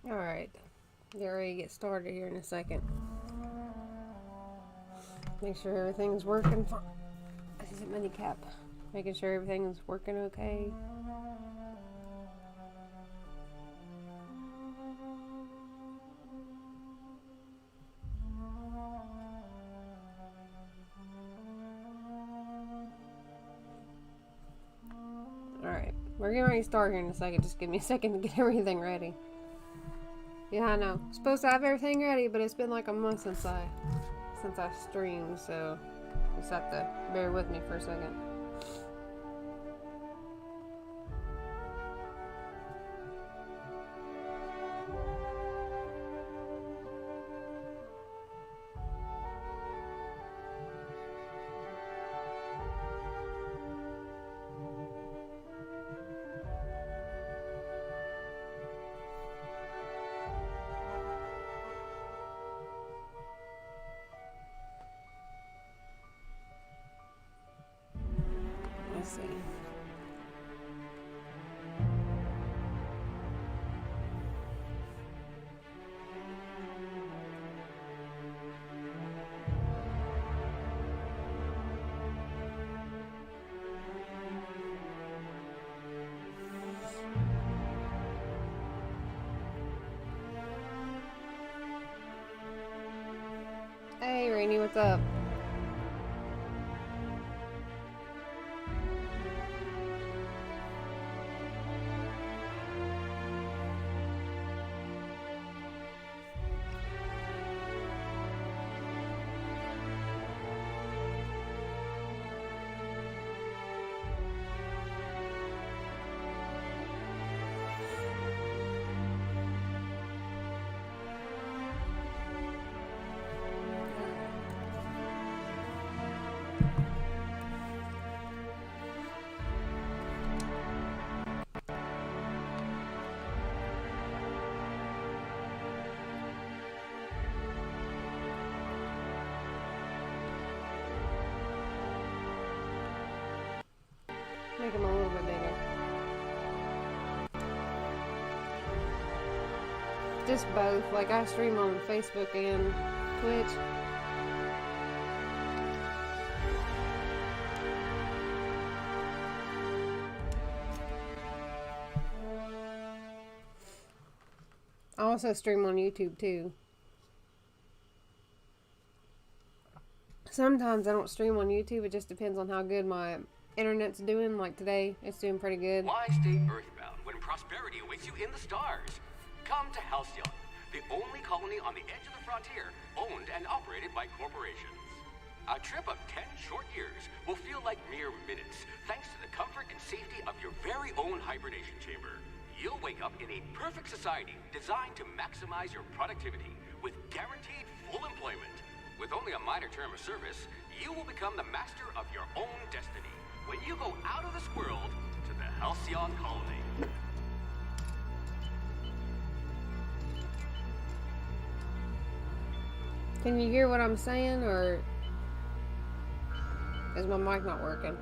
Alright, get ready to get started here in a second. Make sure everything's working fine. This is a mini cap. Making sure everything's working okay. Alright, we're getting ready to start here in a second. Just give me a second to get everything ready. Yeah, I know. Supposed to have everything ready, but it's been like a month since I streamed, so just have to bear with me for a second. Let's see. Hey, Rainy, what's up? Make them a little bit bigger. Just both. Like, I stream on Facebook and Twitch. I also stream on YouTube too. Sometimes I don't stream on YouTube. It just depends on how good my internet's doing. Like today, it's doing pretty good. Why stay earthbound when prosperity awaits you in the stars? Come to Halcyon, the only colony on the edge of the frontier, owned and operated by corporations. A trip of 10 short years will feel like mere minutes, thanks to the comfort and safety of your very own hibernation chamber. You'll wake up in a perfect society designed to maximize your productivity with guaranteed full employment. With only a minor term of service, you will become the master of your own destiny when you go out of this world to the Halcyon colony. Can you hear what I'm saying, or is my mic not working?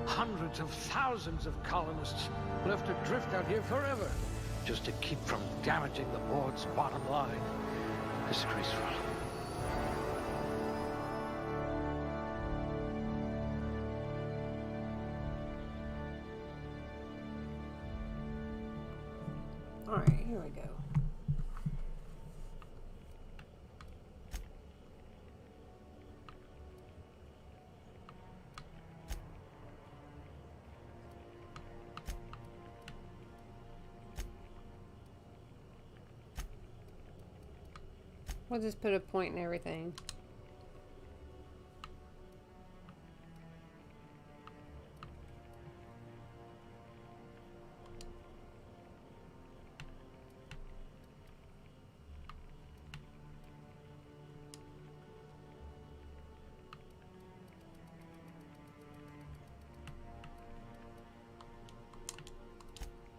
Hundreds of thousands of colonists left adrift out here forever, just to keep from damaging the board's bottom line. Disgraceful. Alright, here we go. We'll just put a point in everything.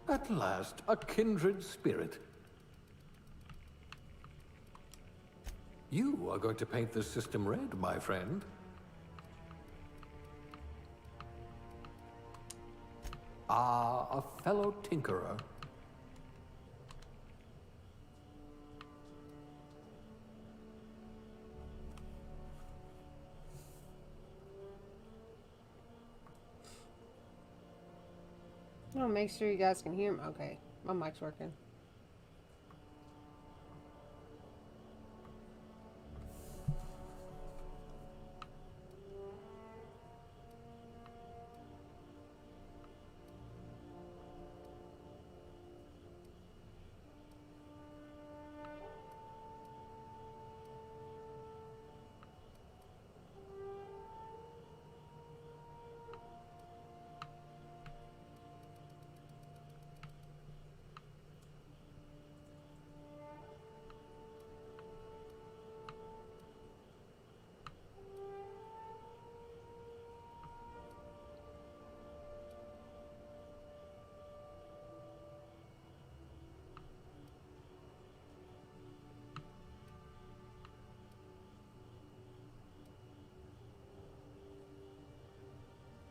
At last, a kindred spirit. You are going to paint this system red, my friend. Ah, a fellow tinkerer. I'll make sure you guys can hear me. Okay, my mic's working.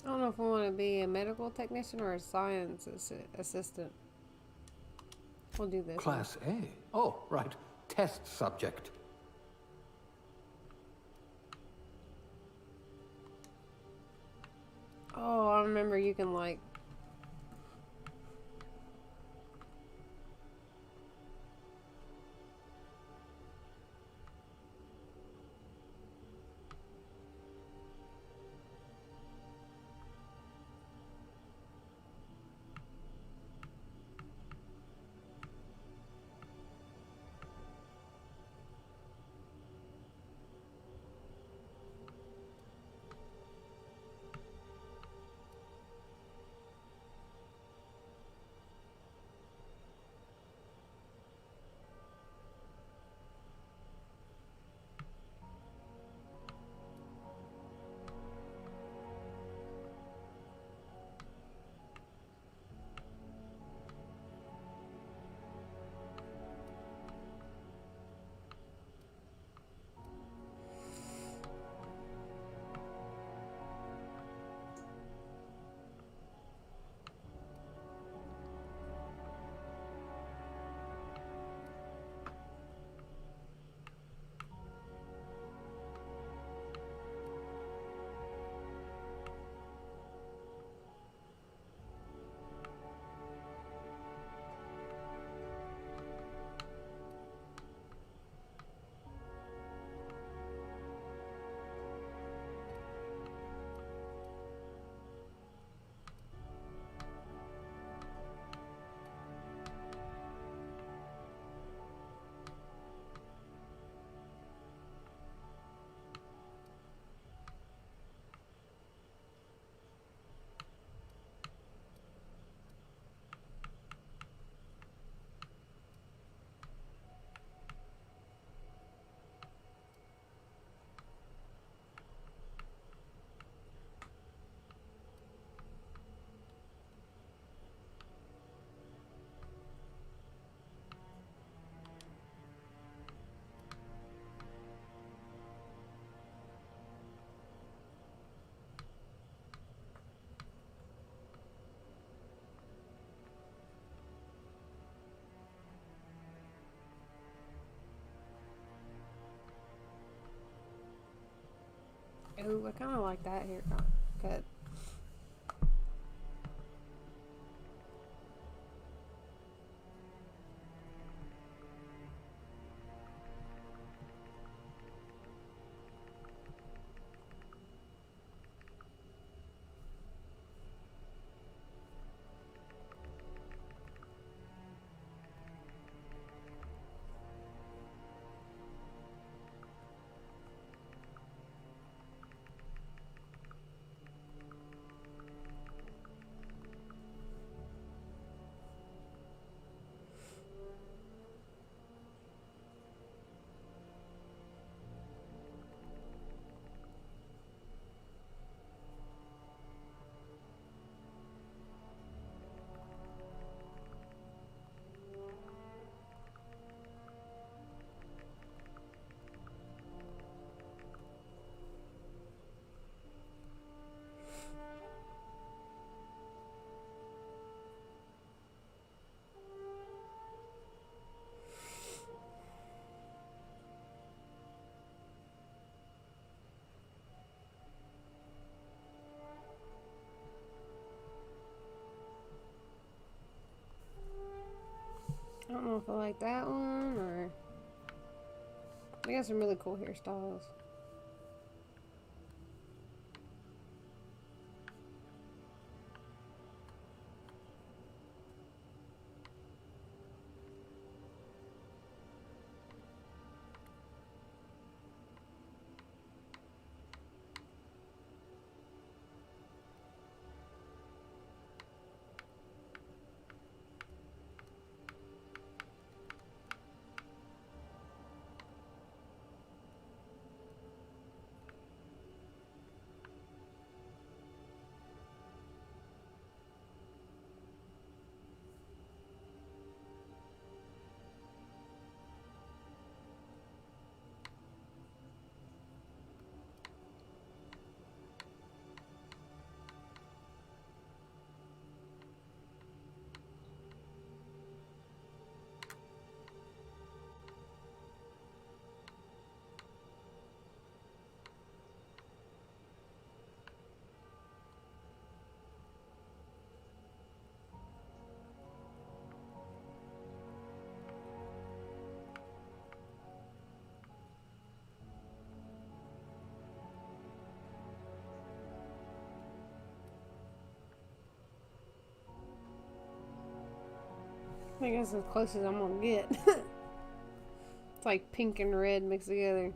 I don't know if I want to be a medical technician or a science assistant. We'll do this. Class A. Oh, right. Test subject. Oh, I remember you can like... Ooh, I kind of like that haircut. don't know if I like that one or... They got some really cool hairstyles. I think that's as close as I'm gonna get. It's like pink and red mixed together.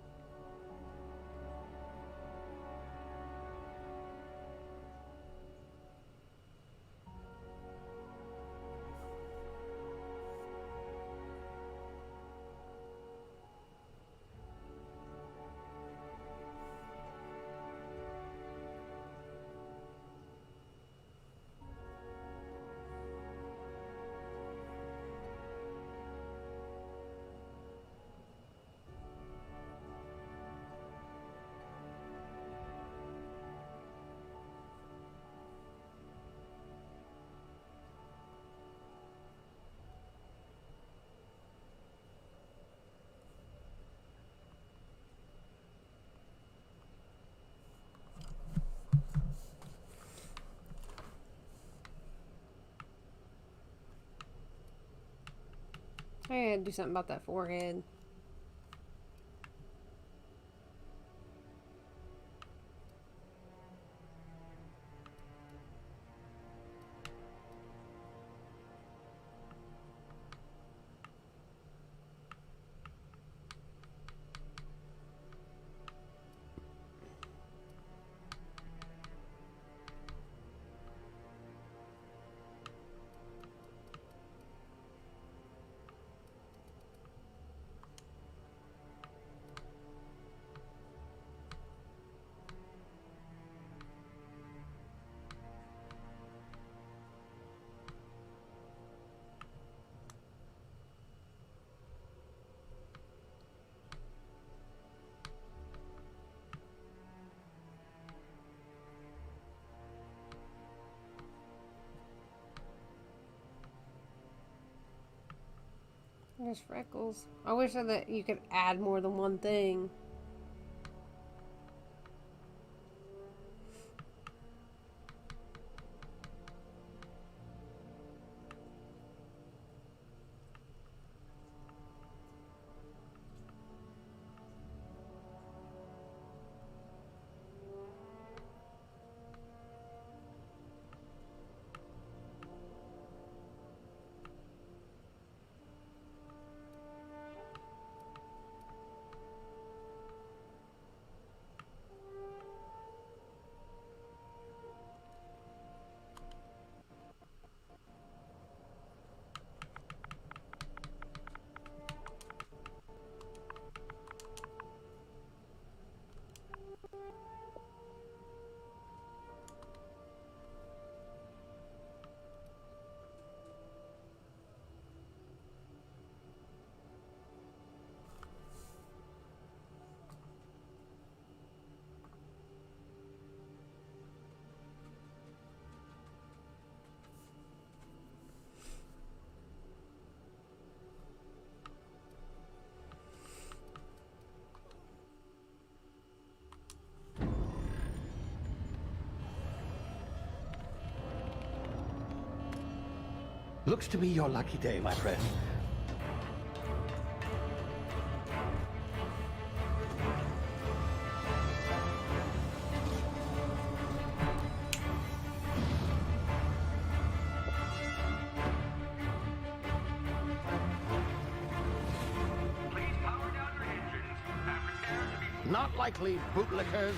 I gotta do something about that forehead. There's freckles. I wish that you could add more than one thing. Looks to be your lucky day, my friend. Not likely, bootlickers.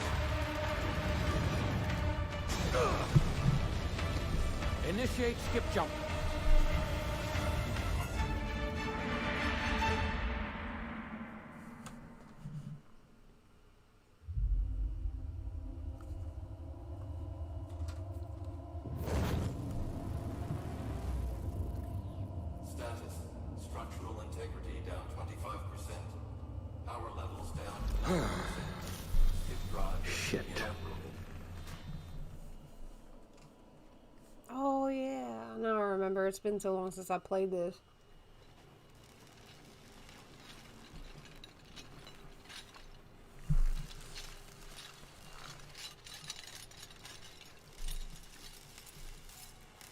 Initiate skip jump. Status. Structural integrity down 25%. Power levels down 10%. Skip drive Shit. inoperable. Oh yeah, now I remember. It's been so long since I played this.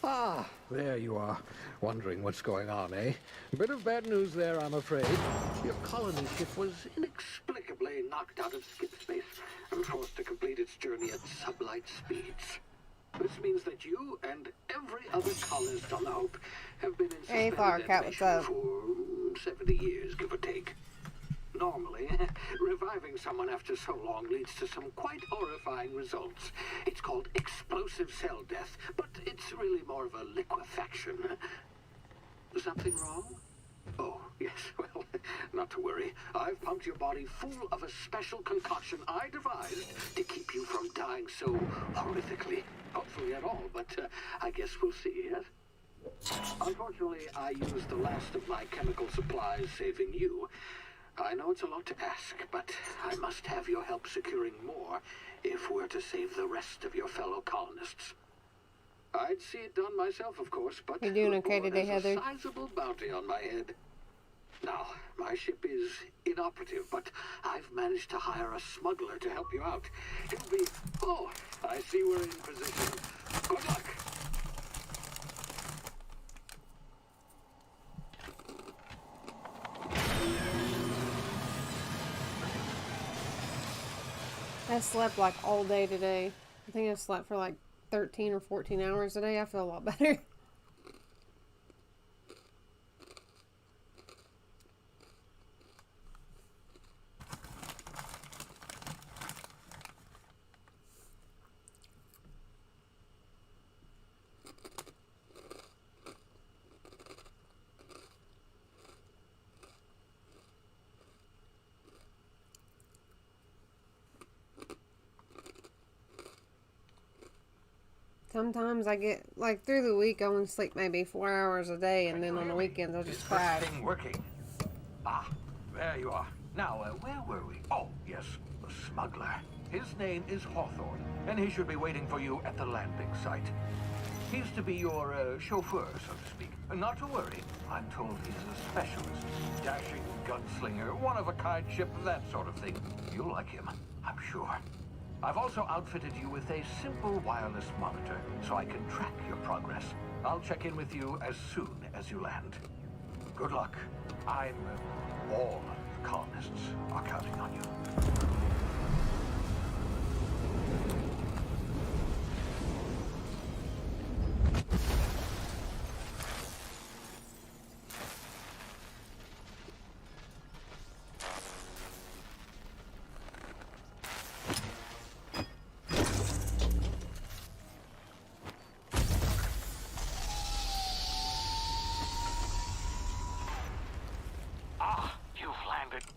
Ah, there you are. Wondering what's going on, eh? Bit of bad news there, I'm afraid. Your colony ship was inexplicably knocked out of skip space and forced to complete its journey at sublight speeds. This means that you and every other colonist on the Hope have been in Hey, Flower Cat, what's animation up? for 70 years, give or take. Normally, reviving someone after so long leads to some quite horrifying results. It's called explosive cell death, but it's really more of a liquefaction. Something wrong? Oh, yes, well, not to worry. I've pumped your body full of a special concoction I devised to keep you from dying so horrifically. Hopefully at all, but I guess we'll see, yes? Unfortunately, I used the last of my chemical supplies saving you. I know it's a lot to ask, but I must have your help securing more if we're to save the rest of your fellow colonists. I'd see it done myself, of course, but You doing the okay board today, has a Heather? sizable bounty on my head. Now, my ship is inoperative, but I've managed to hire a smuggler to help you out. He'll be... Oh, I see we're in position. Good luck. I slept like all day today. I think I slept for like 13 or 14 hours a day. I feel a lot better. Sometimes I get, like, through the week I only sleep maybe 4 hours a day, and then on the weekends I just Is crash. this thing working? Ah, there you are. Now, where were we? Oh, yes, the smuggler. His name is Hawthorne, and he should be waiting for you at the landing site. He's to be your chauffeur, so to speak. Not to worry. I'm told he's a specialist. Dashing gunslinger, one-of-a-kind ship, that sort of thing. You'll like him, I'm sure. I've also outfitted you with a simple wireless monitor, so I can track your progress. I'll check in with you as soon as you land. Good luck. All the colonists are counting on you.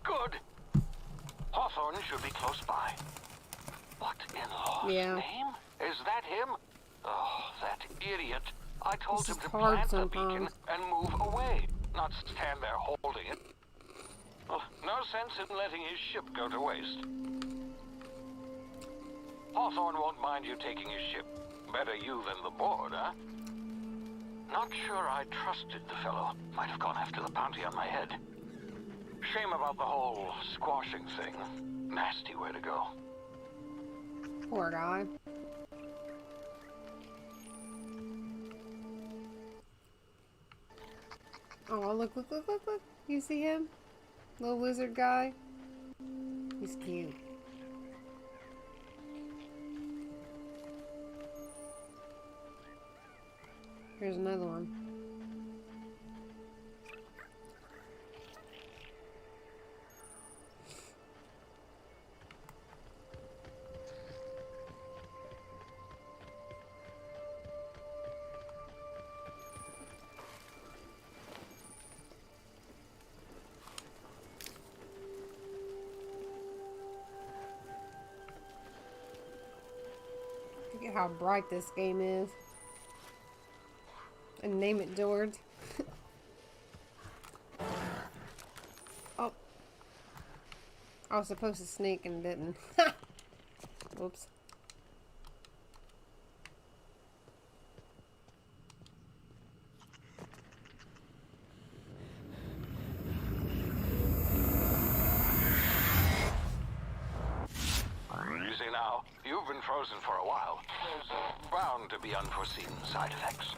Good. Hawthorne should be close by. What in law's name? Is that him? Oh, that idiot. I told him to plant the beacon and move away, not stand there holding it. Oh, no sense in letting his ship go to waste. Hawthorne won't mind you taking his ship. Better you than the board, huh? Not sure I trusted the fellow. Might have gone after the bounty on my head. Shame about the whole squashing thing. Nasty way to go. Poor guy. Oh, look. You see him? Little lizard guy? He's cute. Here's another one. at how bright this game is. And name it George. Oh. I was supposed to sneak and didn't. Whoops. Easy now. You've been frozen for a while. There's bound to be unforeseen side effects.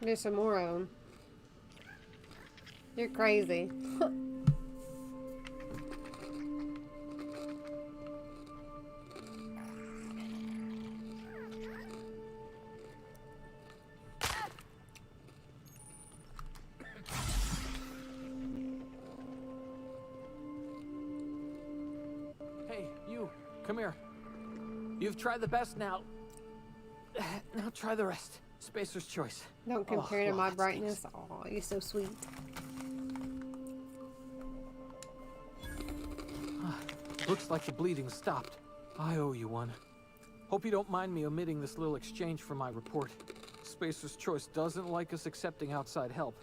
There's some more of them. You're crazy. Hey, you, come here. You've tried the best now. Now try the rest. Spacer's choice. Don't compare to Oh, my that brightness. stinks. Aw, you're so sweet. Looks like the bleeding stopped. I owe you one. Hope you don't mind me omitting this little exchange from my report. Spacer's choice doesn't like us accepting outside help.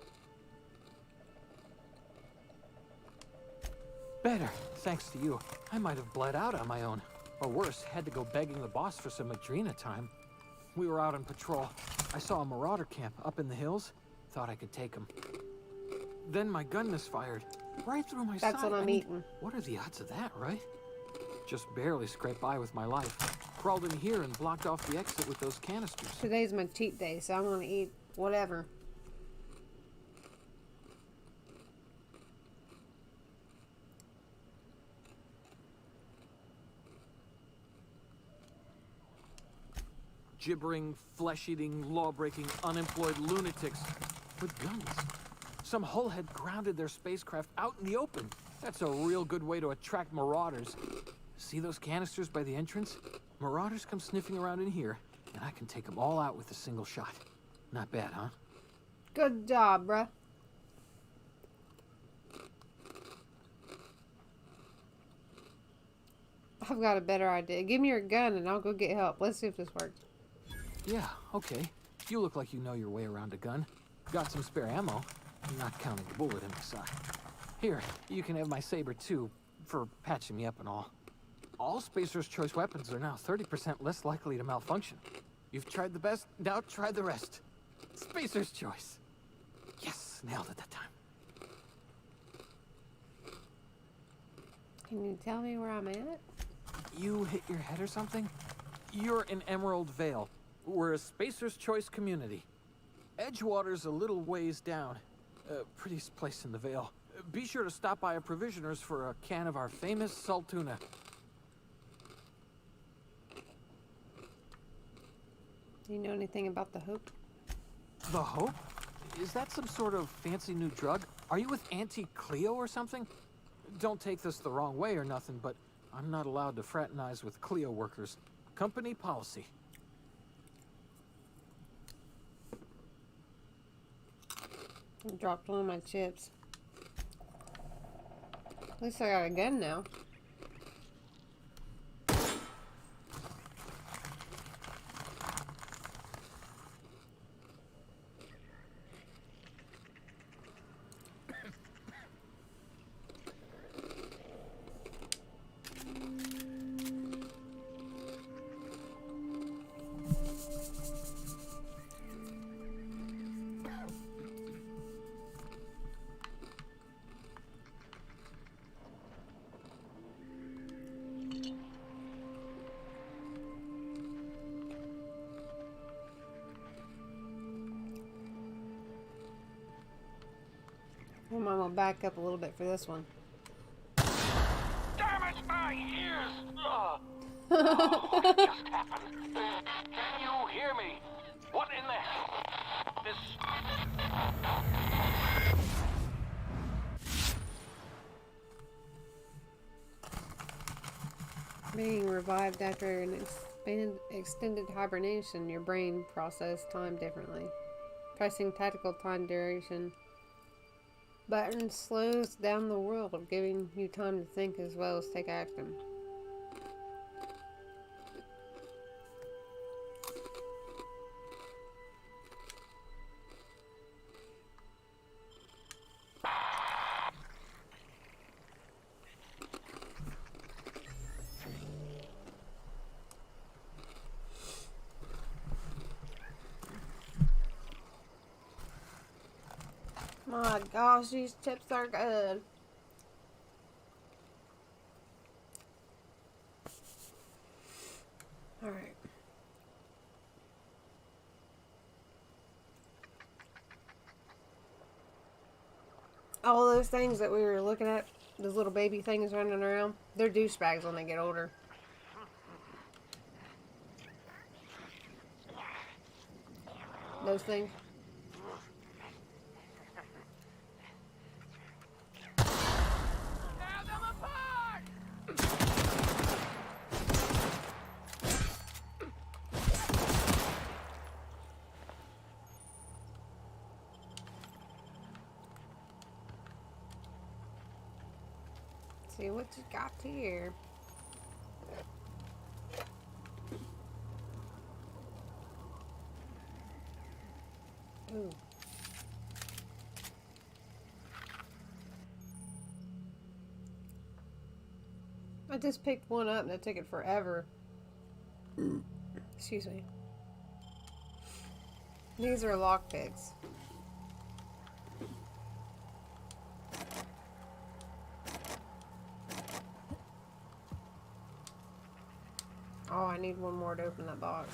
Better, thanks to you. I might have bled out on my own. Or worse, had to go begging the boss for some Adrena time. We were out on patrol. I saw a marauder camp up in the hills. Thought I could take him. Then my gun misfired. Right through my side. That's what I'm I mean, eating. what are the odds of that, right? Just barely scraped by with my life. Crawled in here and blocked off the exit with those canisters. Today's my cheat day, so I'm gonna eat whatever. Gibbering, flesh-eating, law-breaking, unemployed lunatics with guns. Some hullhead grounded their spacecraft out in the open. That's a real good way to attract marauders. See those canisters by the entrance? Marauders come sniffing around in here, and I can take them all out with a single shot. Not bad, huh? Good job, bruh. I've got a better idea. Give me your gun and I'll go get help. Let's see if this works. Yeah, okay. You look like you know your way around a gun. Got some spare ammo. Not counting the bullet in my side. Here, you can have my saber too, for patching me up and all. All Spacer's Choice weapons are now 30% less likely to malfunction. You've tried the best, now try the rest. Spacer's Choice. Yes, nailed it that time. Can you tell me where I'm at? You hit your head or something? You're in Emerald Vale. We're a Spacer's Choice community. Edgewater's a little ways down. Prettiest place in the Vale. Be sure to stop by a provisioner's for a can of our famous salt tuna. Do you know anything about the Hope? The Hope? Is that some sort of fancy new drug? Are you with Auntie Cleo or something? Don't take this the wrong way or nothing, but I'm not allowed to fraternize with Cleo workers. Company policy. I dropped one of my chips. At least I got a gun now. I'm gonna back up a little bit for this one. Damn it, my ears! What just happened? Can you hear me? What in the... This... Being revived after an extended hibernation, your brain processes time differently. Pressing tactical time duration Button slows down the world, giving you time to think as well as take action. My gosh, these chips are good. Alright. All those things that we were looking at, those little baby things running around, they're douchebags when they get older. Those things. See what you got here. Ooh. I just picked one up and it took it forever. Excuse me. These are lockpicks. Oh, I need one more to open that box.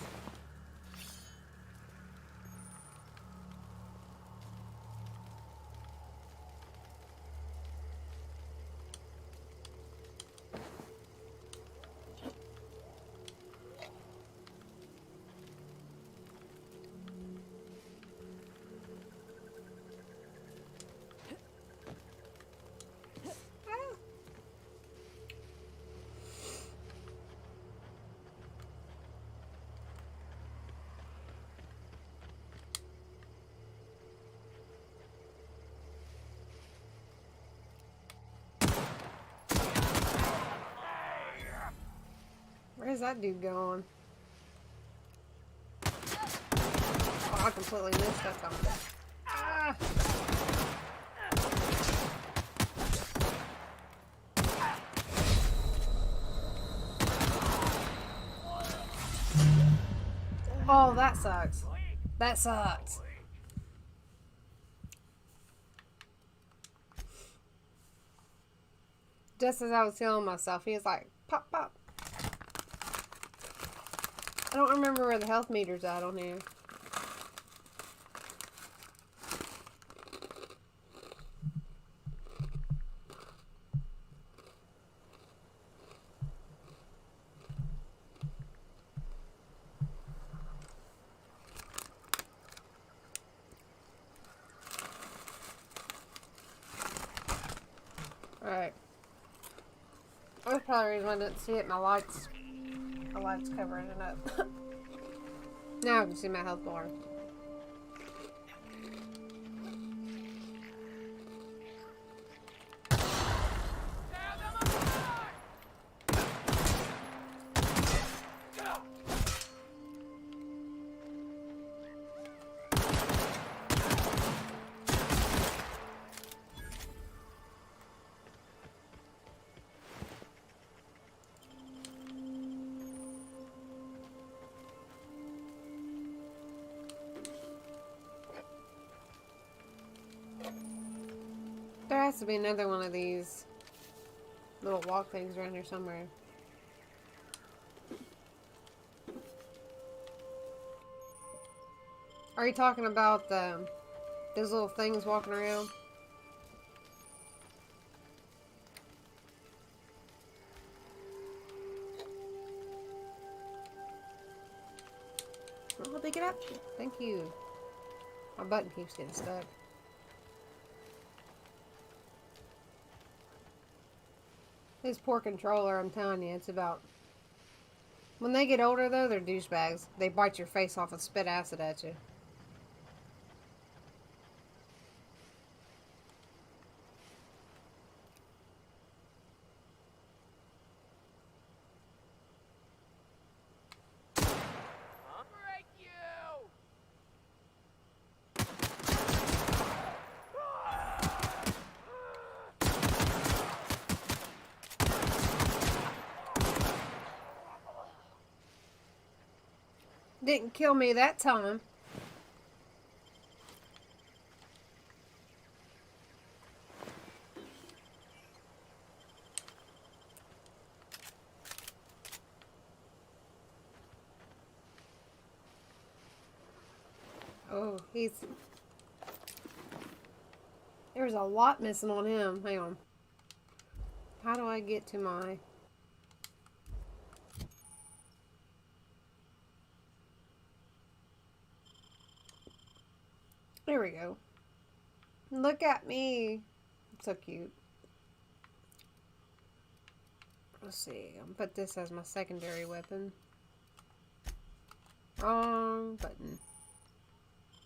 Where's that dude going? Oh, I completely missed that coming. Ah! Oh, that sucks. That sucks. Just as I was killing myself, he was like, pop, pop. I don't remember where the health meter's at on here. Alright. That's probably the reason I didn't see it. My lights covering it up. Now I can see my health bar. There has to be another one of these little walk things around here somewhere. Are you talking about those little things walking around? Oh, pick it up. Thank you. My button keeps getting stuck. This poor controller, I'm telling you, it's about... When they get older, though, they're douchebags. They bite your face off and spit acid at you. Didn't kill me that time. Oh, there's a lot missing on him. Hang on. How do I get to my... There we go. Look at me. So cute. Let's see. I'll put this as my secondary weapon. Wrong button.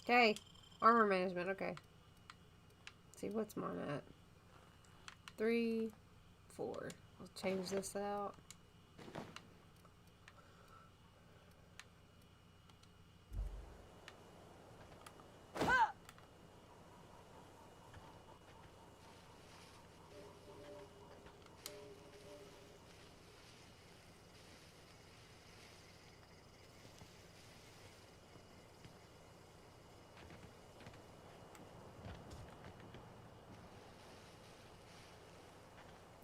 Okay. Armor management. Okay. Let's see, what's mine at? 3, 4. I'll change this out.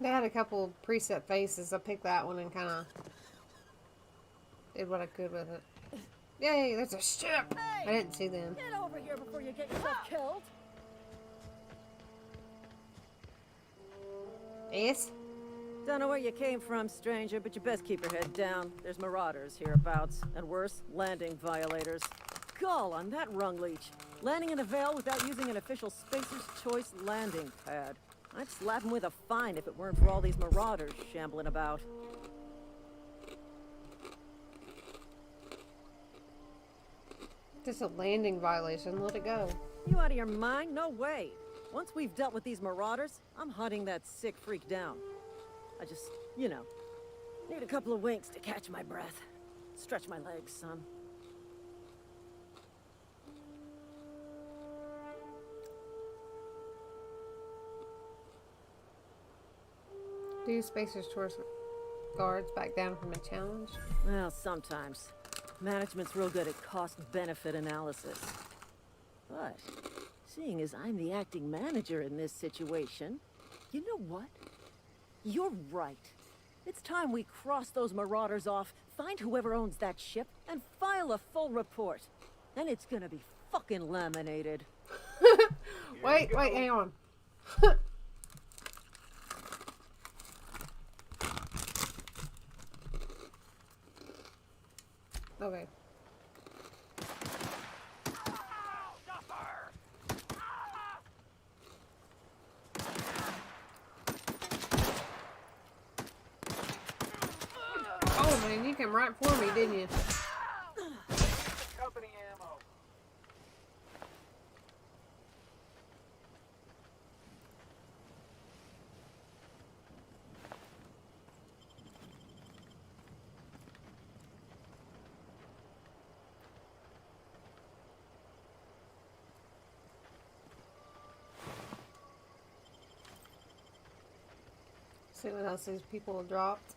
They had a couple preset faces. I picked that one and kind of did what I could with it. Yay, there's a ship! Hey, I didn't see them. Get over here before you get yourself killed. Yes? Don't know where you came from, stranger, but you best keep your head down. There's marauders hereabouts, and worse, landing violators. Gall on that rung leech. Landing in the Vale without using an official Spacer's Choice landing pad. I'd slap him with a fine if it weren't for all these marauders shambling about. Just a landing violation. Let it go. You out of your mind? No way. Once we've dealt with these marauders, I'm hunting that sick freak down. I just, you know, need a couple of winks to catch my breath. Stretch my legs, son. Do Spacer's Choice guards back down from a challenge? Well, sometimes. Management's real good at cost-benefit analysis. But, seeing as I'm the acting manager in this situation, you know what? You're right. It's time we cross those marauders off, find whoever owns that ship, and file a full report. Then it's gonna be fucking laminated. Wait, hang on. Okay. Oh man, you came right for me, didn't you? Company ammo. See what else these people have dropped.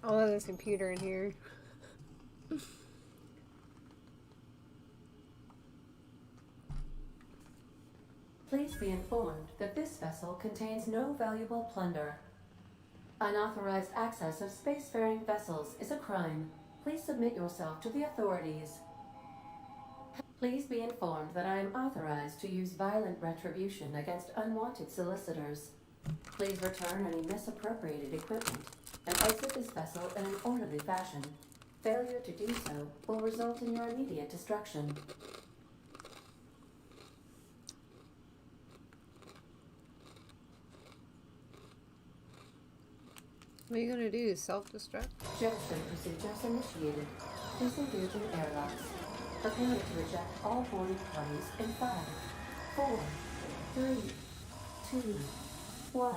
Oh, there's a computer in here. Please be informed that this vessel contains no valuable plunder. Unauthorized access of spacefaring vessels is a crime. Please submit yourself to the authorities. Please be informed that I am authorized to use violent retribution against unwanted solicitors. Please return any misappropriated equipment and exit this vessel in an orderly fashion. Failure to do so will result in your immediate destruction. What are you gonna do? Self-destruct? Jettison procedures initiated. Please engage in airlocks. Prepare to eject all boarding parties in 5, 4, 3, 2, 1.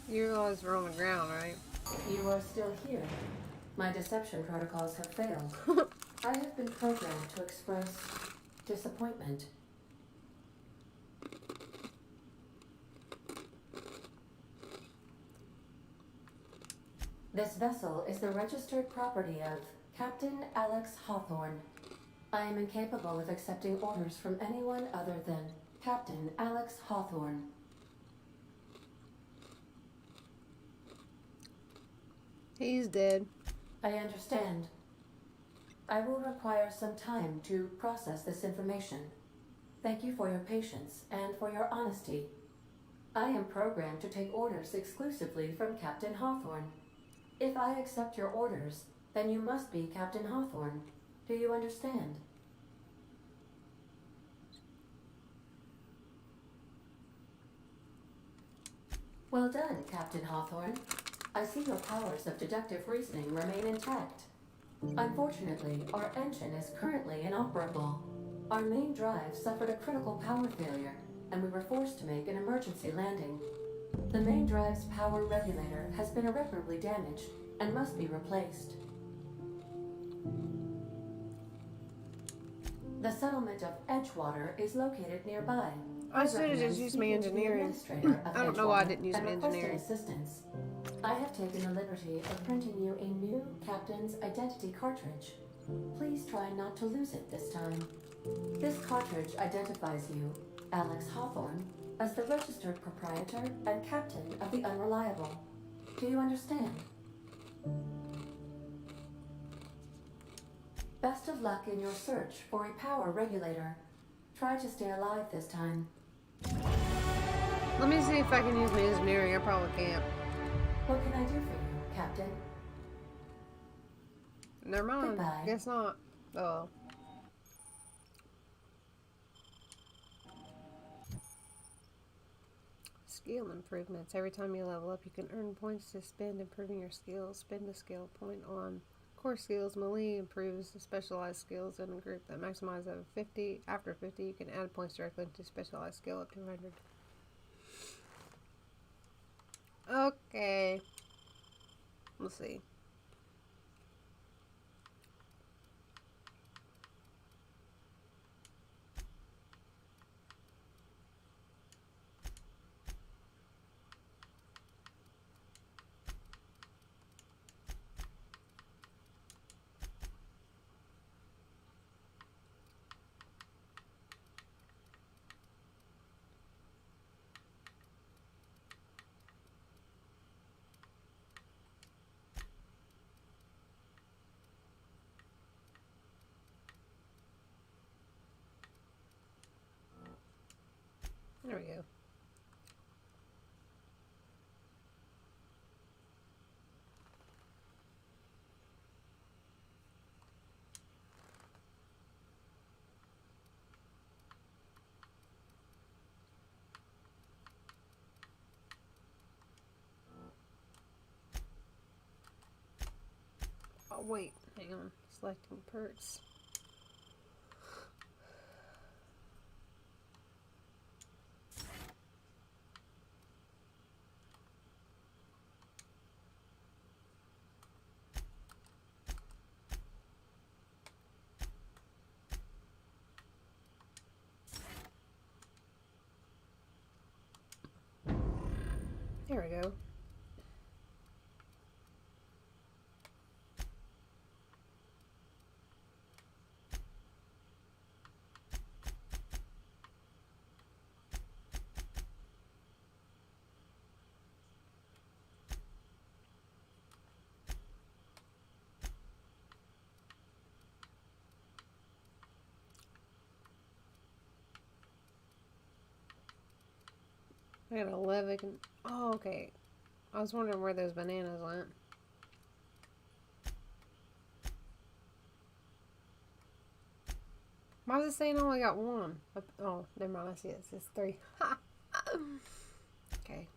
You realize we're on the ground, right? You are still here. My deception protocols have failed. I have been programmed to express disappointment. This vessel is the registered property of Captain Alex Hawthorne. I am incapable of accepting orders from anyone other than Captain Alex Hawthorne. He's dead. I understand. I will require some time to process this information. Thank you for your patience and for your honesty. I am programmed to take orders exclusively from Captain Hawthorne. If I accept your orders, then you must be Captain Hawthorne. Do you understand? Well done, Captain Hawthorne. I see your powers of deductive reasoning remain intact. Unfortunately, our engine is currently inoperable. Our main drive suffered a critical power failure, and we were forced to make an emergency landing. The main drive's power regulator has been irreparably damaged and must be replaced. The settlement of Edgewater is located nearby. I should have just used my engineering. I don't know why I didn't use my engineering. Assistance. I have taken the liberty of printing you a new captain's identity cartridge. Please try not to lose it this time. This cartridge identifies you, Alex Hawthorne, as the registered proprietor and captain of the Unreliable. Do you understand? Best of luck in your search for a power regulator. Try to stay alive this time. Let me see if I can use my engineering. I probably can't. What can I do for you, Captain? Never mind. Goodbye. Guess not. Oh. Skill improvements. Every time you level up, you can earn points to spend improving your skills. Spend a skill point on core skills. Melee improves the specialized skills in a group that maximize over 50. After 50, you can add points directly to specialized skill up to 100. Okay. Let's see. There we go. Oh, wait. Hang on. Selecting perks. There we go. I got 11. Oh, okay. I was wondering where those bananas went. Why is it saying I only got one? Oh, never mind. I see it. It says 3. Okay.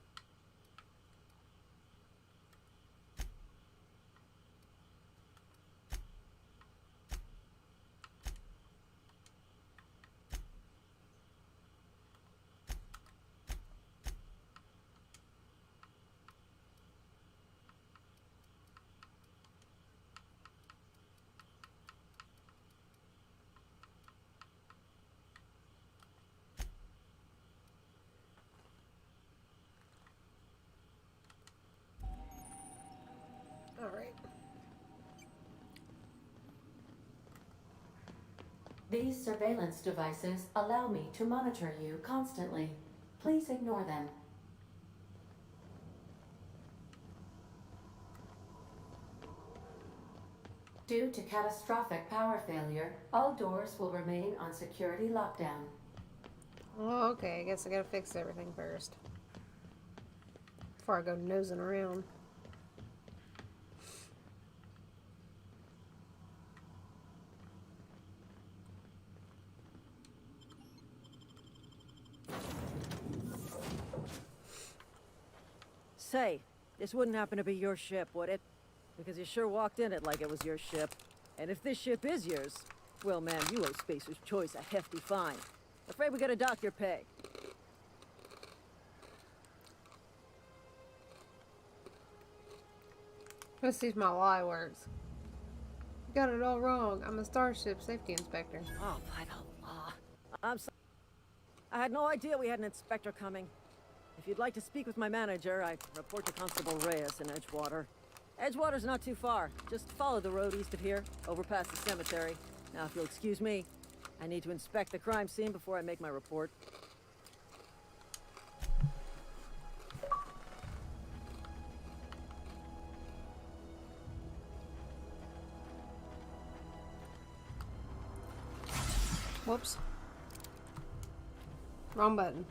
These surveillance devices allow me to monitor you constantly. Please ignore them. Due to catastrophic power failure, all doors will remain on security lockdown. Oh, okay. I guess I gotta fix everything first. Before I go nosing around. Say, this wouldn't happen to be your ship, would it? Because you sure walked in it like it was your ship. And if this ship is yours, well, man, you owe Spacer's Choice a hefty fine. Afraid we gotta dock your pay. Let's see if my lie works. You got it all wrong. I'm a Starship Safety Inspector. Oh, by the law. I'm sorry. I had no idea we had an inspector coming. If you'd like to speak with my manager, I report to Constable Reyes in Edgewater. Edgewater's not too far. Just follow the road east of here, over past the cemetery. Now, if you'll excuse me, I need to inspect the crime scene before I make my report. Whoops. Wrong button.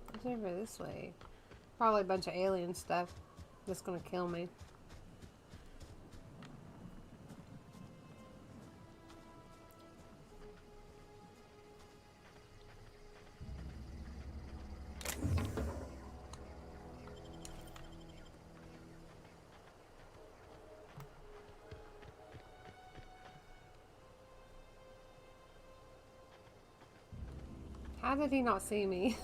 What's over this way? Probably a bunch of alien stuff that's gonna kill me. How did he not see me?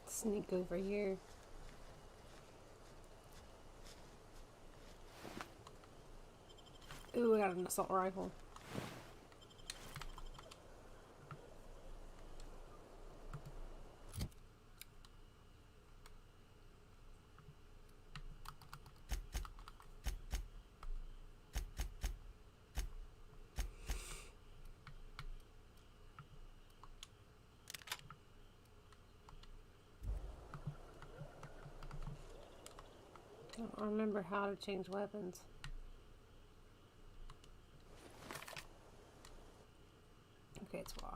Sneak over here. Ooh, I got an assault rifle. I don't remember how to change weapons. Okay, it's Y.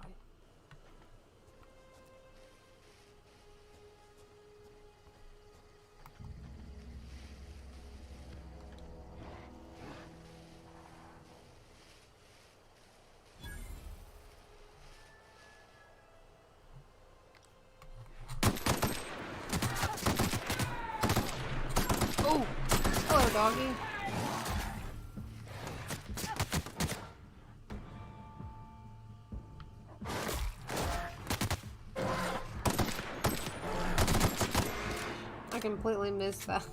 Oh! Hello, doggy. I completely missed that.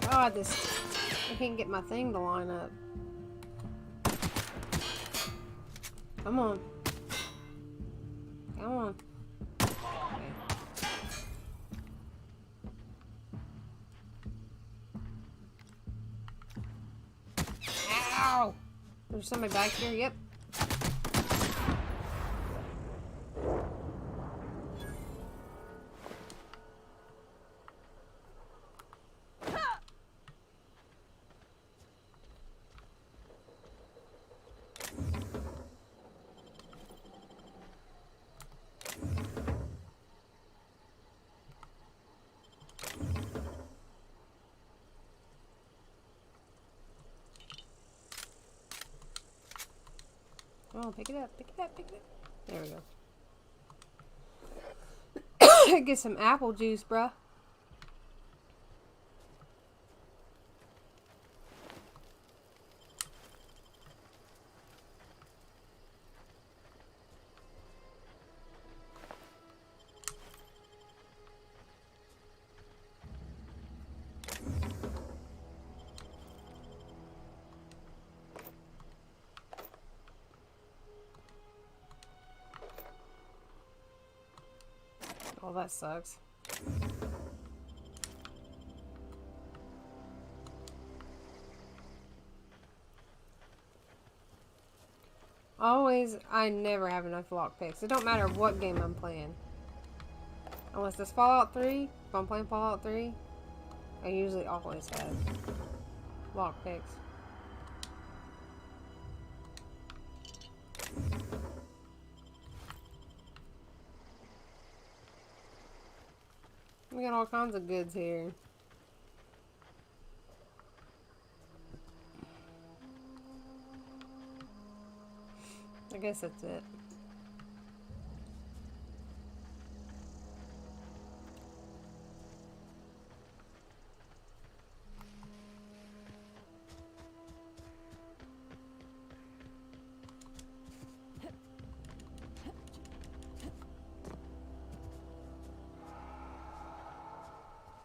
God, this I can't get my thing to line up. Come on. Come on. Ow! There's somebody back here. Yep. Oh, pick it up, pick it up, pick it up. There we go. Get some apple juice, bruh. Oh, that sucks. I never have enough lockpicks. It don't matter what game I'm playing. Unless it's Fallout 3. If I'm playing Fallout 3, I usually always have lockpicks. We got all kinds of goods here. I guess that's it.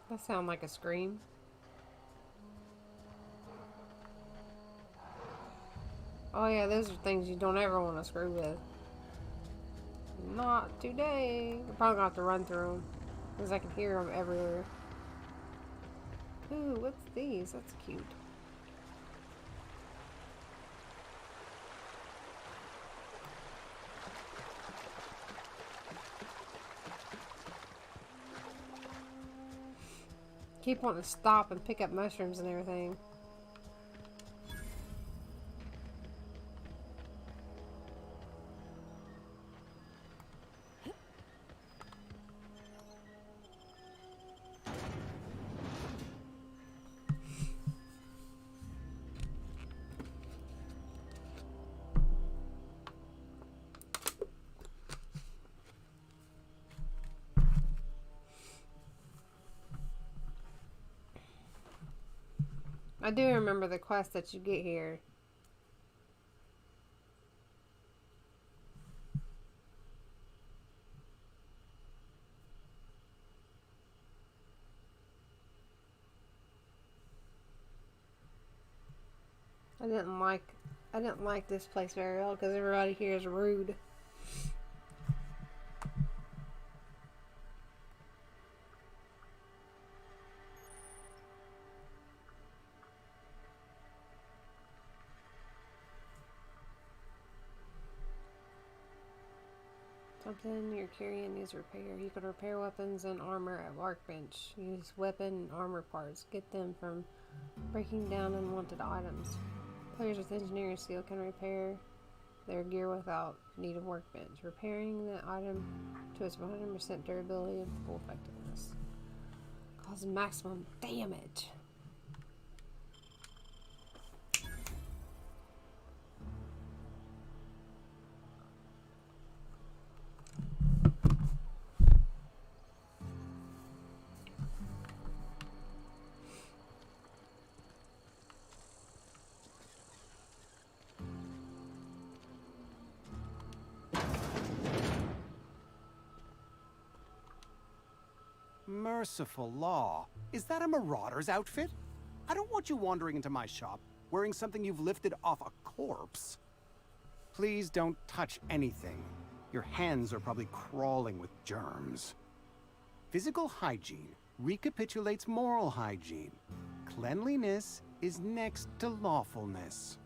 That sound like a scream. Oh yeah, those are things you don't ever want to screw with. Not today. You're probably gonna have to run through them, because I can hear them everywhere. Ooh, what's these? That's cute. Keep wanting to stop and pick up mushrooms and everything. I do remember the quest that you get here. I didn't like this place very well because everybody here is rude. Something you're carrying needs repair. You can repair weapons and armor at Workbench. Use weapon and armor parts. Get them from breaking down unwanted items. Players with engineering skill can repair their gear without need of Workbench. Repairing the item to its 100% durability and full effectiveness. Causes maximum damage. Merciful law. Is that a marauder's outfit? I don't want you wandering into my shop wearing something you've lifted off a corpse. Please don't touch anything. Your hands are probably crawling with germs. Physical hygiene recapitulates moral hygiene. Cleanliness is next to lawfulness.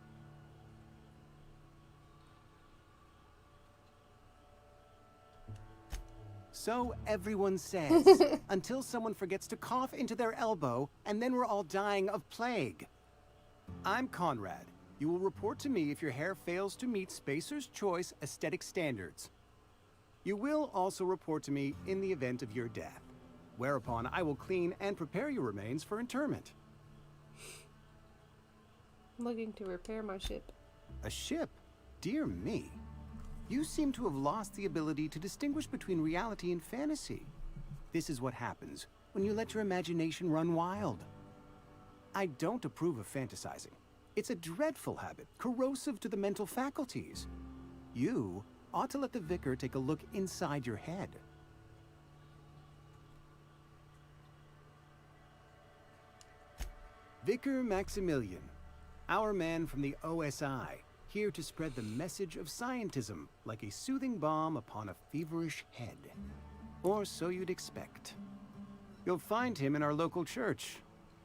So everyone says, until someone forgets to cough into their elbow, and then we're all dying of plague. I'm Conrad. You will report to me if your hair fails to meet Spacer's Choice aesthetic standards. You will also report to me in the event of your death, whereupon I will clean and prepare your remains for interment. I'm looking to repair my ship. A ship? Dear me. You seem to have lost the ability to distinguish between reality and fantasy. This is what happens when you let your imagination run wild. I don't approve of fantasizing. It's a dreadful habit, corrosive to the mental faculties. You ought to let the vicar take a look inside your head. Vicar Maximilian, our man from the OSI, here to spread the message of scientism like a soothing balm upon a feverish head. Or so you'd expect. You'll find him in our local church,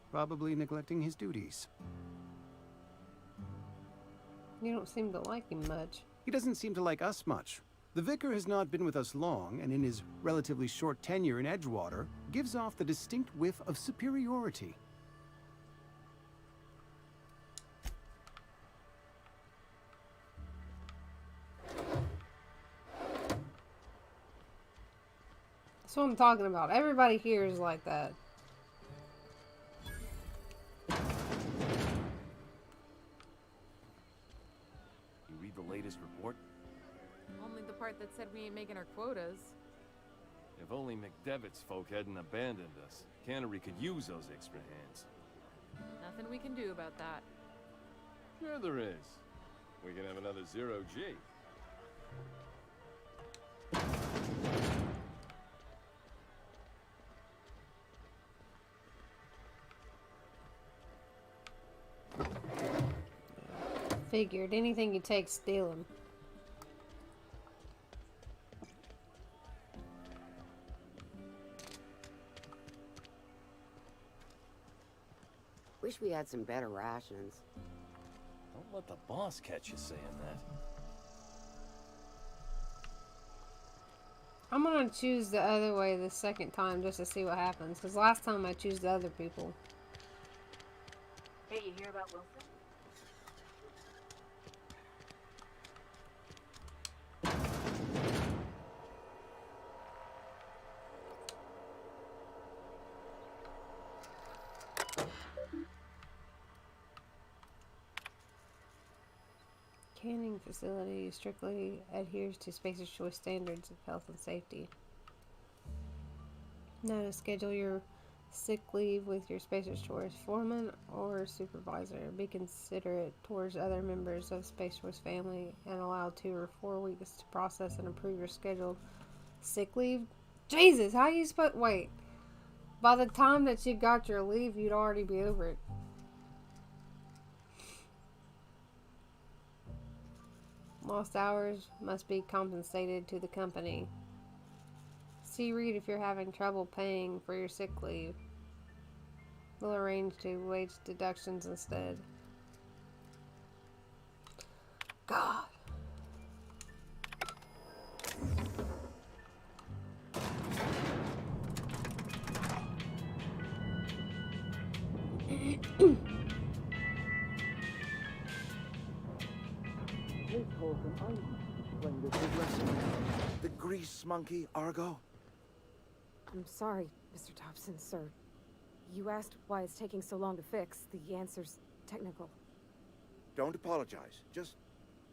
probably neglecting his duties. You don't seem to like him much. He doesn't seem to like us much. The vicar has not been with us long, and in his relatively short tenure in Edgewater, gives off the distinct whiff of superiority. That's what I'm talking about. Everybody here is like that. You read the latest report? Only the part that said we ain't making our quotas. If only McDevitt's folk hadn't abandoned us. Cannery could use those extra hands. Nothing we can do about that. Sure there is. We can have another zero-G. Figured. Anything you take, steal him. Wish we had some better rations. Don't let the boss catch you saying that. I'm gonna choose the other way the second time just to see what happens. Because last time I choose the other people. Hey, you hear about Wilson? Canning facility strictly adheres to Spacer's Choice standards of health and safety. Now to schedule your sick leave with your Spacer's Choice foreman or supervisor. Be considerate towards other members of Spacer's Choice family and allow 2 or 4 weeks to process and approve your scheduled sick leave. Jesus, how you supposed? Wait, by the time that you got your leave, you'd already be over it. Lost hours must be compensated to the company. See Reed if you're having trouble paying for your sick leave. We'll arrange to wage deductions instead. God. The grease monkey, Argo? I'm sorry, Mr. Thompson, sir. You asked why it's taking so long to fix. The answer's technical. Don't apologize. Just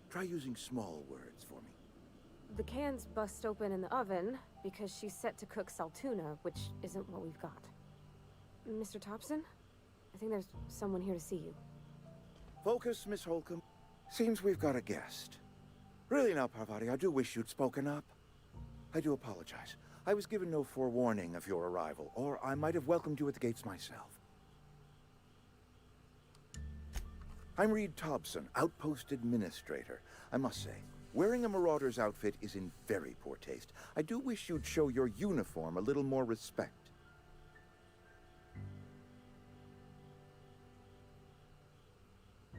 try using small words for me. The can's bust open in the oven because she's set to cook saltuna, which isn't what we've got. Mr. Thompson? I think there's someone here to see you. Focus, Miss Holcomb. Seems we've got a guest. Really now, Parvati, I do wish you'd spoken up. I do apologize. I was given no forewarning of your arrival, or I might have welcomed you at the gates myself. I'm Reed Thompson, Outpost Administrator. I must say, wearing a Marauder's outfit is in very poor taste. I do wish you'd show your uniform a little more respect. I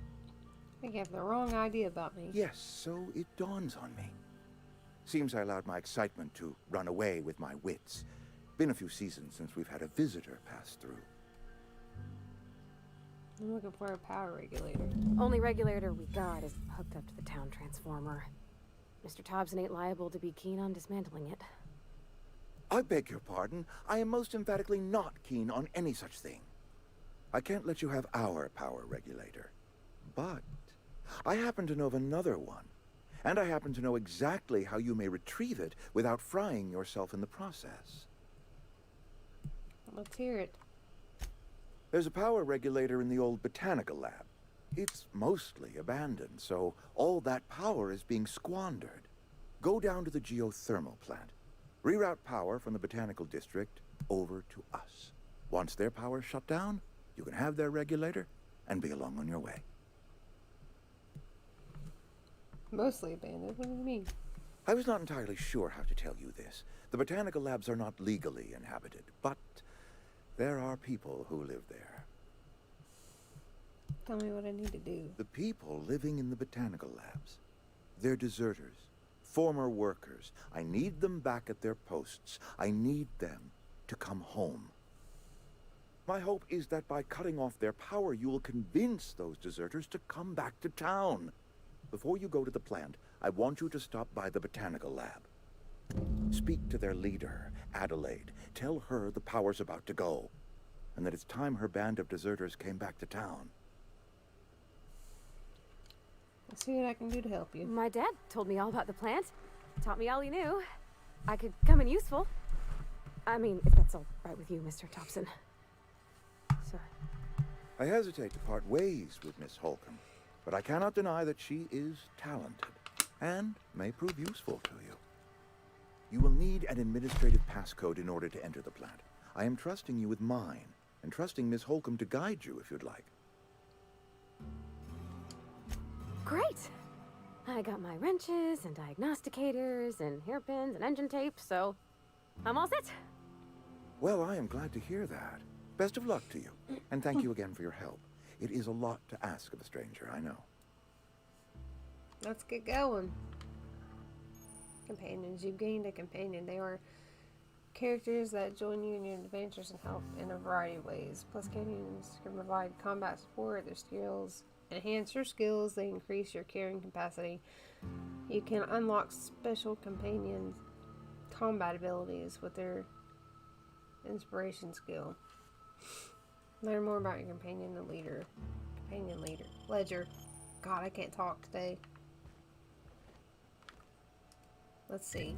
think you have the wrong idea about me. Yes, so it dawns on me. Seems I allowed my excitement to run away with my wits. Been a few seasons since we've had a visitor pass through. I'm looking for a power regulator. Only regulator we got is hooked up to the town transformer. Mr. Thompson ain't liable to be keen on dismantling it. I beg your pardon. I am most emphatically not keen on any such thing. I can't let you have our power regulator. But I happen to know of another one. And I happen to know exactly how you may retrieve it without frying yourself in the process. Let's hear it. There's a power regulator in the old botanical lab. It's mostly abandoned, so all that power is being squandered. Go down to the geothermal plant. Reroute power from the botanical district over to us. Once their power's shut down, you can have their regulator and be along on your way. Mostly abandoned? What do you mean? I was not entirely sure how to tell you this. The botanical labs are not legally inhabited, but there are people who live there. Tell me what I need to do. The people living in the botanical labs. They're deserters, former workers. I need them back at their posts. I need them to come home. My hope is that by cutting off their power, you will convince those deserters to come back to town. Before you go to the plant, I want you to stop by the botanical lab. Speak to their leader, Adelaide. Tell her the power's about to go, and that it's time her band of deserters came back to town. Let's see what I can do to help you. My dad told me all about the plant. Taught me all he knew. I could come in useful. I mean, if that's all right with you, Mr. Thompson. Sir. I hesitate to part ways with Miss Holcomb, but I cannot deny that she is talented and may prove useful to you. You will need an administrative passcode in order to enter the plant. I am trusting you with mine, and trusting Miss Holcomb to guide you if you'd like. Great! I got my wrenches and diagnosticators and hairpins and engine tape, so I'm all set. Well, I am glad to hear that. Best of luck to you, and thank you again for your help. It is a lot to ask of a stranger, I know. Let's get going. Companions. You've gained a companion. They are characters that join you in your adventures and help in a variety of ways. Plus, companions can provide combat support. Their skills enhance your skills. They increase your carrying capacity. You can unlock special companion combat abilities with their inspiration skill. Learn more about your companion and leader. Companion leader. Ledger. God, I can't talk today. Let's see.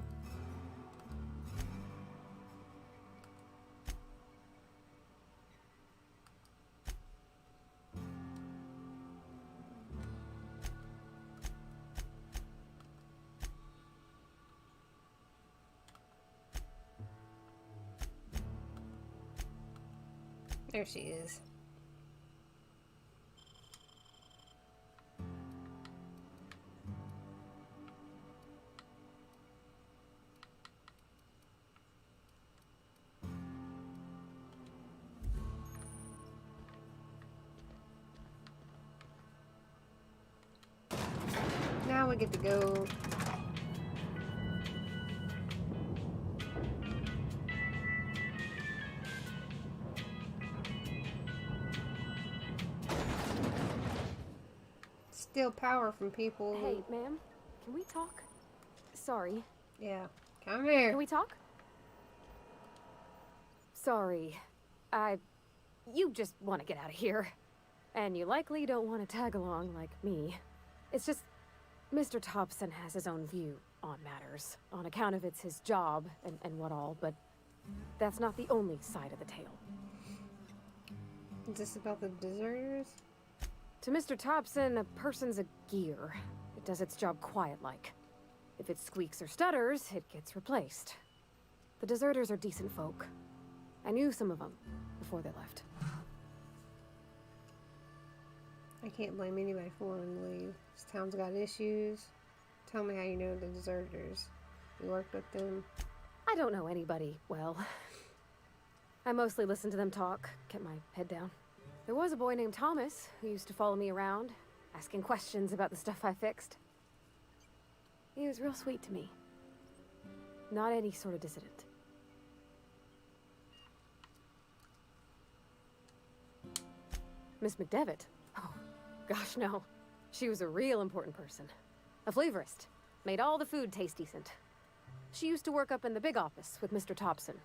There she is. Now we get to go. Steal power from people. Hey, ma'am, can we talk? Sorry. Yeah, come here. Can we talk? Sorry. You just want to get out of here. And you likely don't want to tag along like me. It's just, Mr. Thompson has his own view on matters, on account of it's his job and what all, but that's not the only side of the tale. Is this about the deserters? To Mr. Thompson, a person's a gear. It does its job quiet-like. If it squeaks or stutters, it gets replaced. The deserters are decent folk. I knew some of them before they left. I can't blame anybody for wanting to leave. This town's got issues. Tell me how you know the deserters. You worked with them? I don't know anybody well. I mostly listened to them talk, kept my head down. There was a boy named Thomas who used to follow me around, asking questions about the stuff I fixed. He was real sweet to me. Not any sort of dissident. Miss McDevitt? Oh, gosh, no. She was a real important person. A flavorist. Made all the food taste decent. She used to work up in the big office with Mr. Thompson.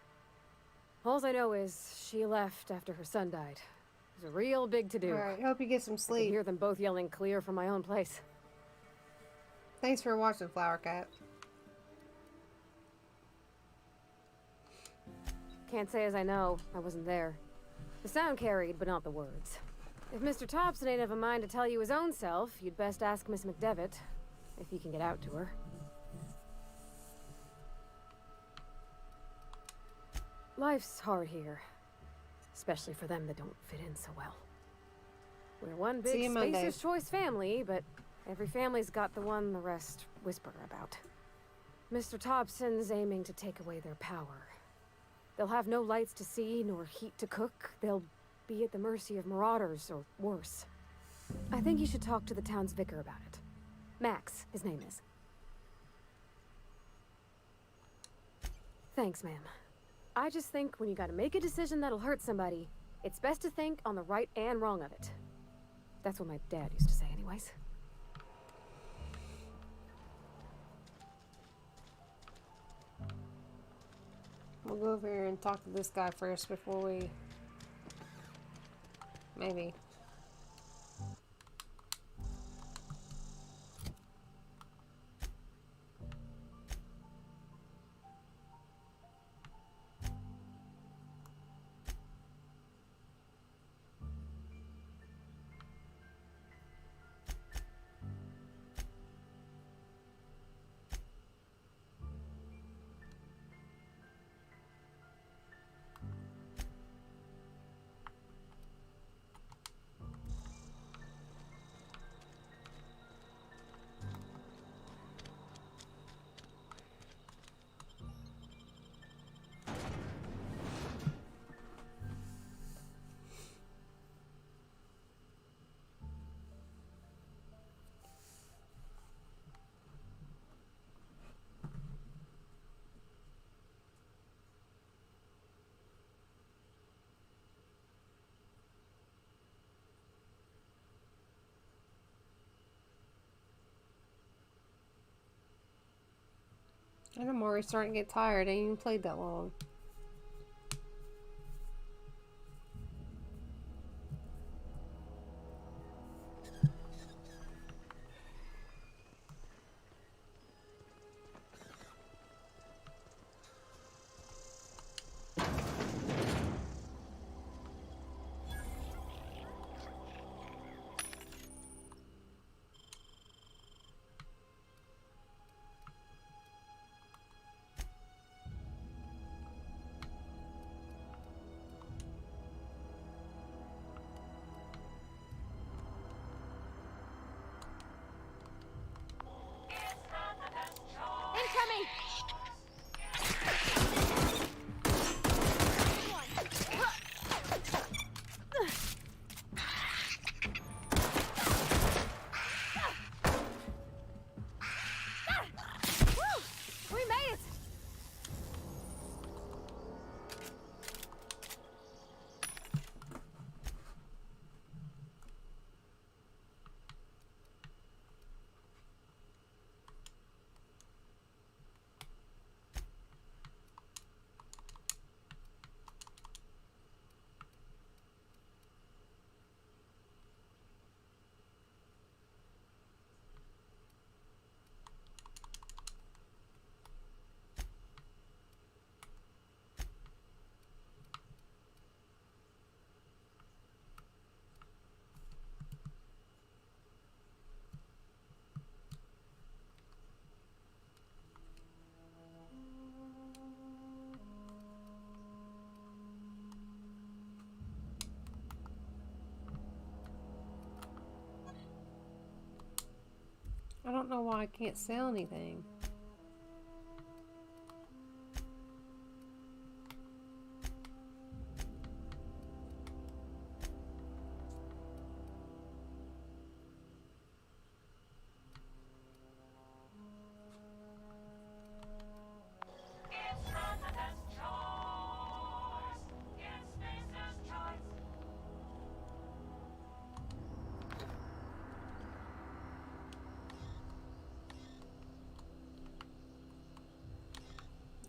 All I know is she left after her son died. It was a real big to-do. Alright, hope you get some I sleep. could hear them both yelling clear from my own place. Thanks for watching, Flower Cat. Can't say as I know. I wasn't there. The sound carried, but not the words. If Mr. Thompson ain't of a mind to tell you his own self, you'd best ask Miss McDevitt, if you can get out to her. Life's hard here. Especially for them that don't fit in so well. We're one See big you Monday. Spacer's Choice family, but every family's got the one the rest whisper about. Mr. Thompson's aiming to take away their power. They'll have no lights to see, nor heat to cook. They'll be at the mercy of marauders, or worse. I think you should talk to the town's vicar about it. Max, his name is. Thanks, ma'am. I just think when you gotta make a decision that'll hurt somebody, it's best to think on the right and wrong of it. That's what my dad used to say anyways. We'll go over here and talk to this guy first before we... Maybe. I'm already starting to get tired. I ain't even played that long. I don't know why I can't sell anything.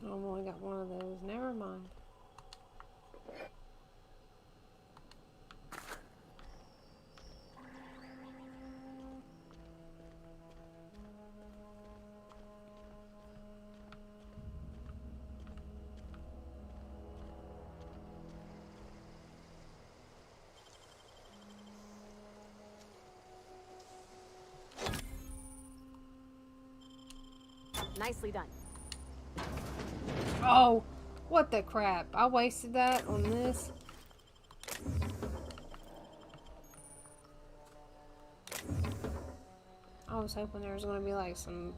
I've only got one of those. Never mind. Nicely done. Oh, what the crap. I wasted that on this. I was hoping there was going to be like some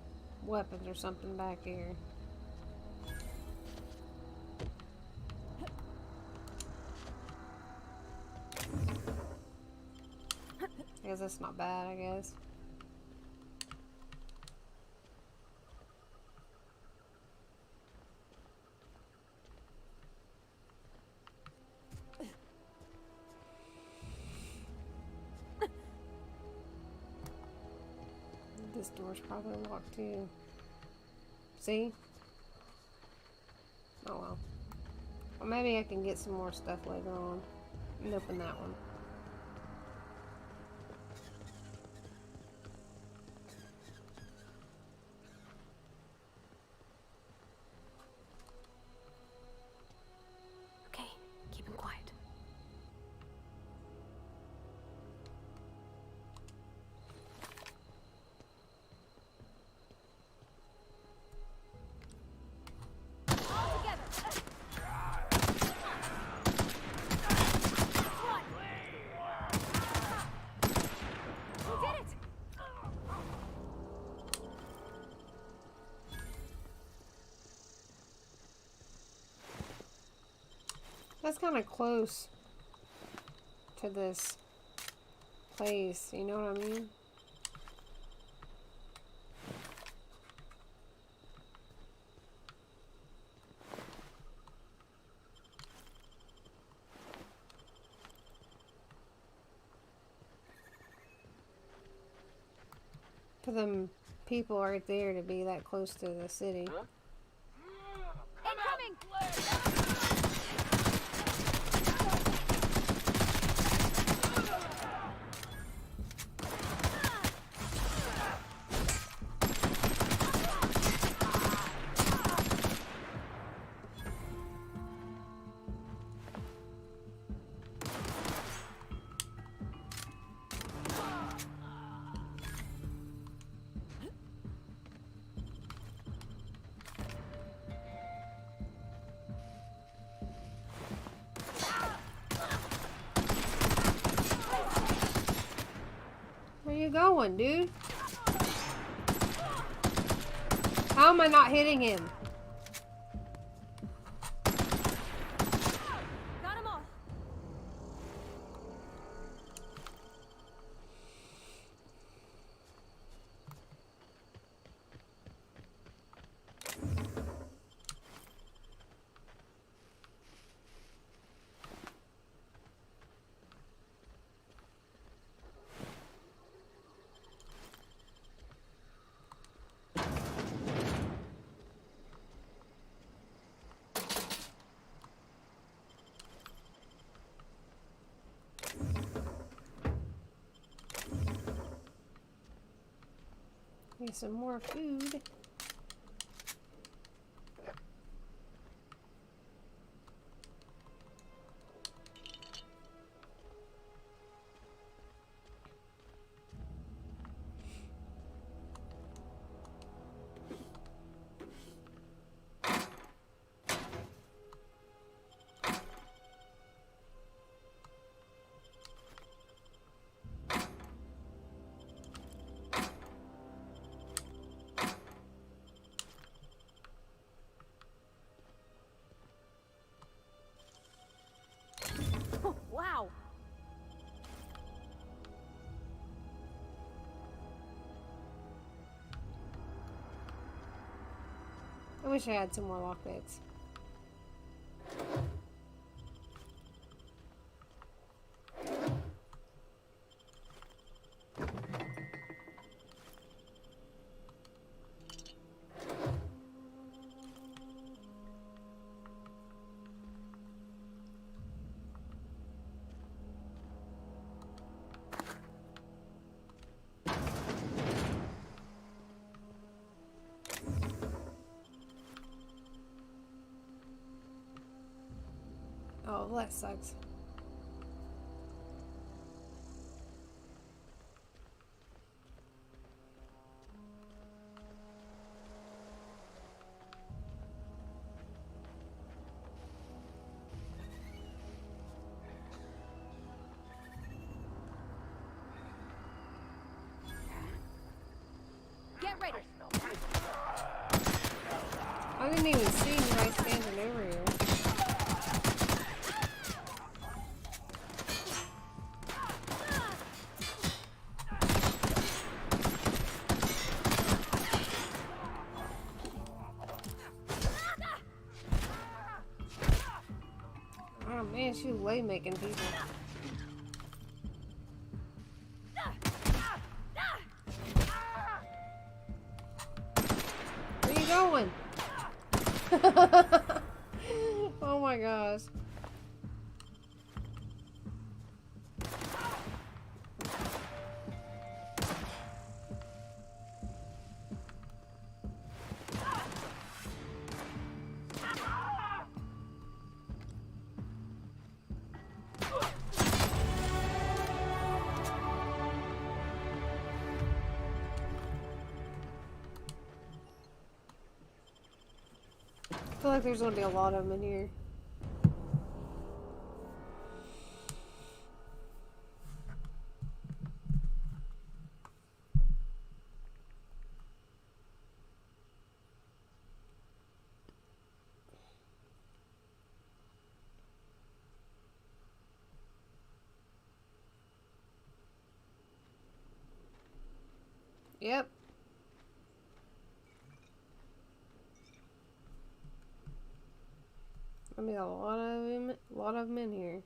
weapons or something back here. I guess that's not bad, I guess. This door's probably locked too. See? Oh well. Well, maybe I can get some more stuff later on and open that one. Okay, keep him quiet. That's kind of close to this place, you know what I mean? For them people right there to be that close to the city. Where you going, dude? How am I not hitting him? Got 'em all. Get some more food. wish I had some more lockpicks. Oh, that sucks. Get ready. I didn't even see you guys standing over here. Oh man, she lay making people. Where you going? Oh my gosh. I feel like there's gonna be a lot of them in here. Yep. I mean, a lot of them in here.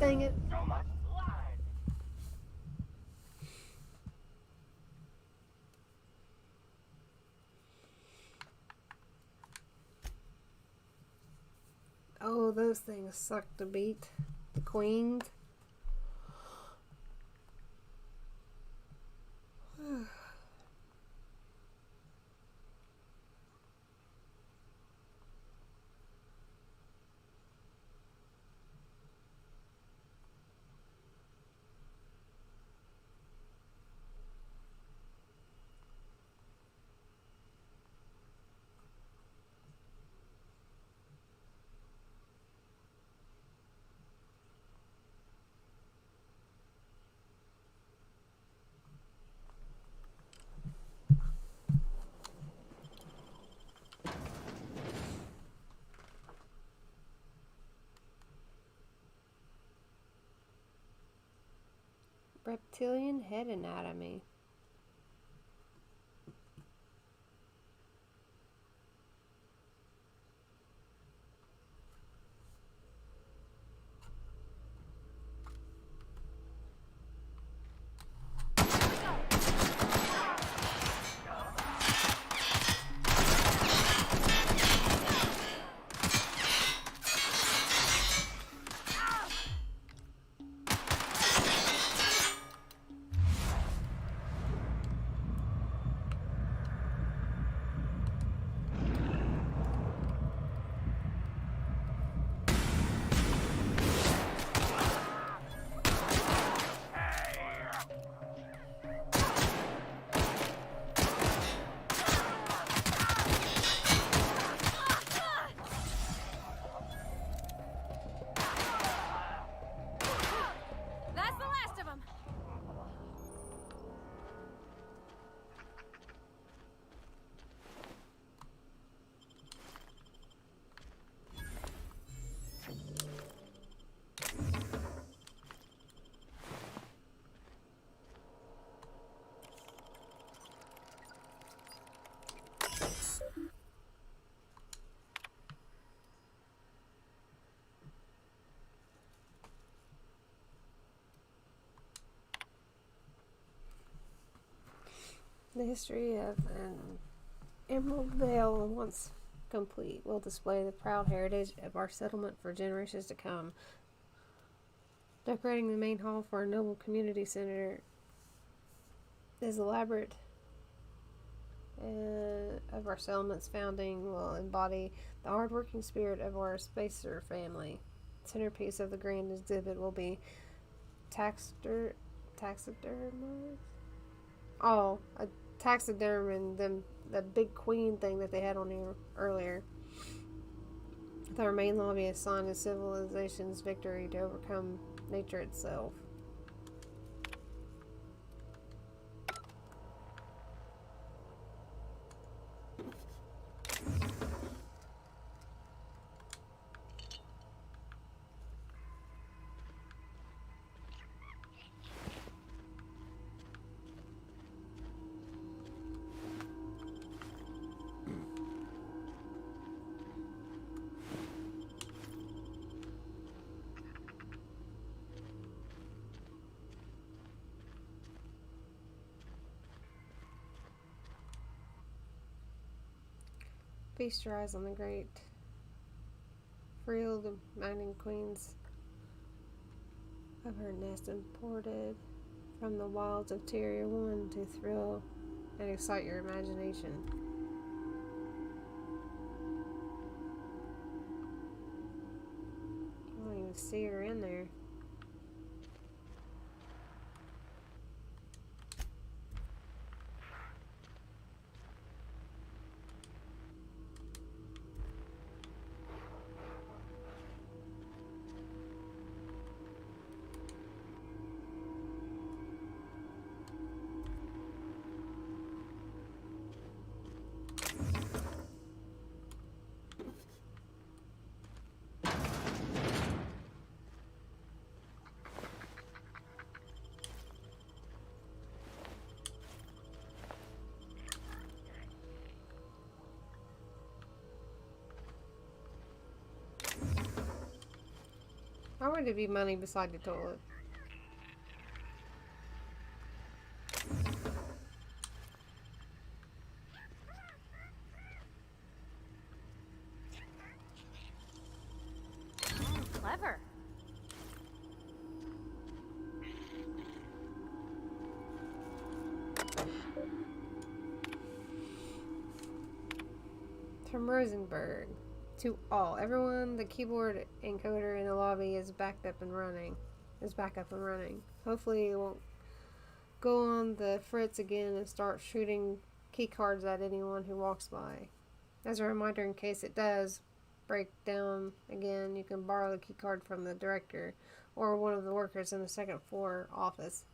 Dang it. Oh, those things suck to beat. The queens. Reptilian head anatomy. That's the last of them. The history of an Emerald Vale, once complete, will display the proud heritage of our settlement for generations to come. Decorating the main hall for a noble community center is elaborate of our settlement's founding will embody the hard-working spirit of our spacer family. The centerpiece of the grand exhibit will be taxidermy. Oh, a taxiderm and the big queen thing that they had on here earlier. With our main lobby is sign of civilization's victory to overcome nature itself. Feast your eyes on the great frilled mining queens of her nest, imported from the wilds of Tier 1 to thrill and excite your imagination. I don't even see her in there. Why would there be money beside the toilet? From Rosenberg. To all. Everyone, the keyboard encoder in the lobby is back up and running. Hopefully it won't go on the fritz again and start shooting key cards at anyone who walks by. As a reminder, in case it does break down again, you can borrow the key card from the director or one of the workers in the second floor office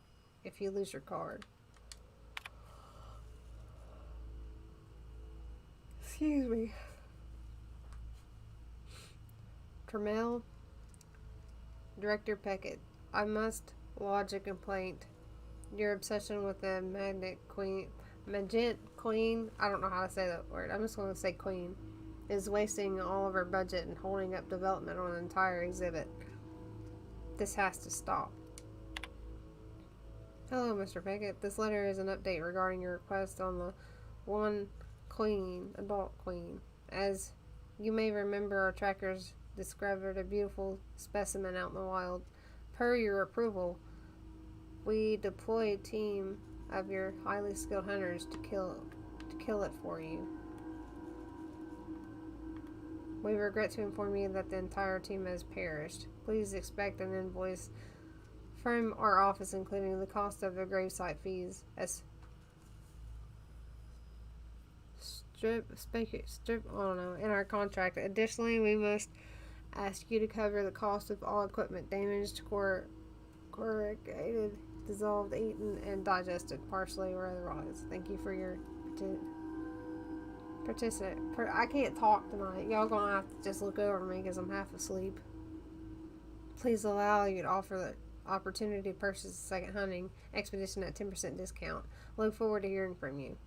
if you lose your card. Excuse me. Tramiel, Director Peckett, I must lodge a complaint. Your obsession with the Magent Queen, I don't know how to say that word, I'm just going to say Queen, is wasting all of our budget and holding up development on an entire exhibit. This has to stop. Hello, Mr. Peckett. This letter is an update regarding your request on the one queen, adult queen. As you may remember, our trackers discovered a beautiful specimen out in the wild. Per your approval, we deploy a team of your highly skilled hunters to kill it for you. We regret to inform you that the entire team has perished. Please expect an invoice from our office including the cost of the gravesite fees as in our contract. Additionally, we must ask you to cover the cost of all equipment damaged, corrugated, dissolved, eaten, and digested, partially or otherwise. Thank you for your I can't talk tonight. Y'all gonna have to just look over me because I'm half asleep. Please allow you to offer the opportunity to purchase a second hunting expedition at 10% discount. Look forward to hearing from you.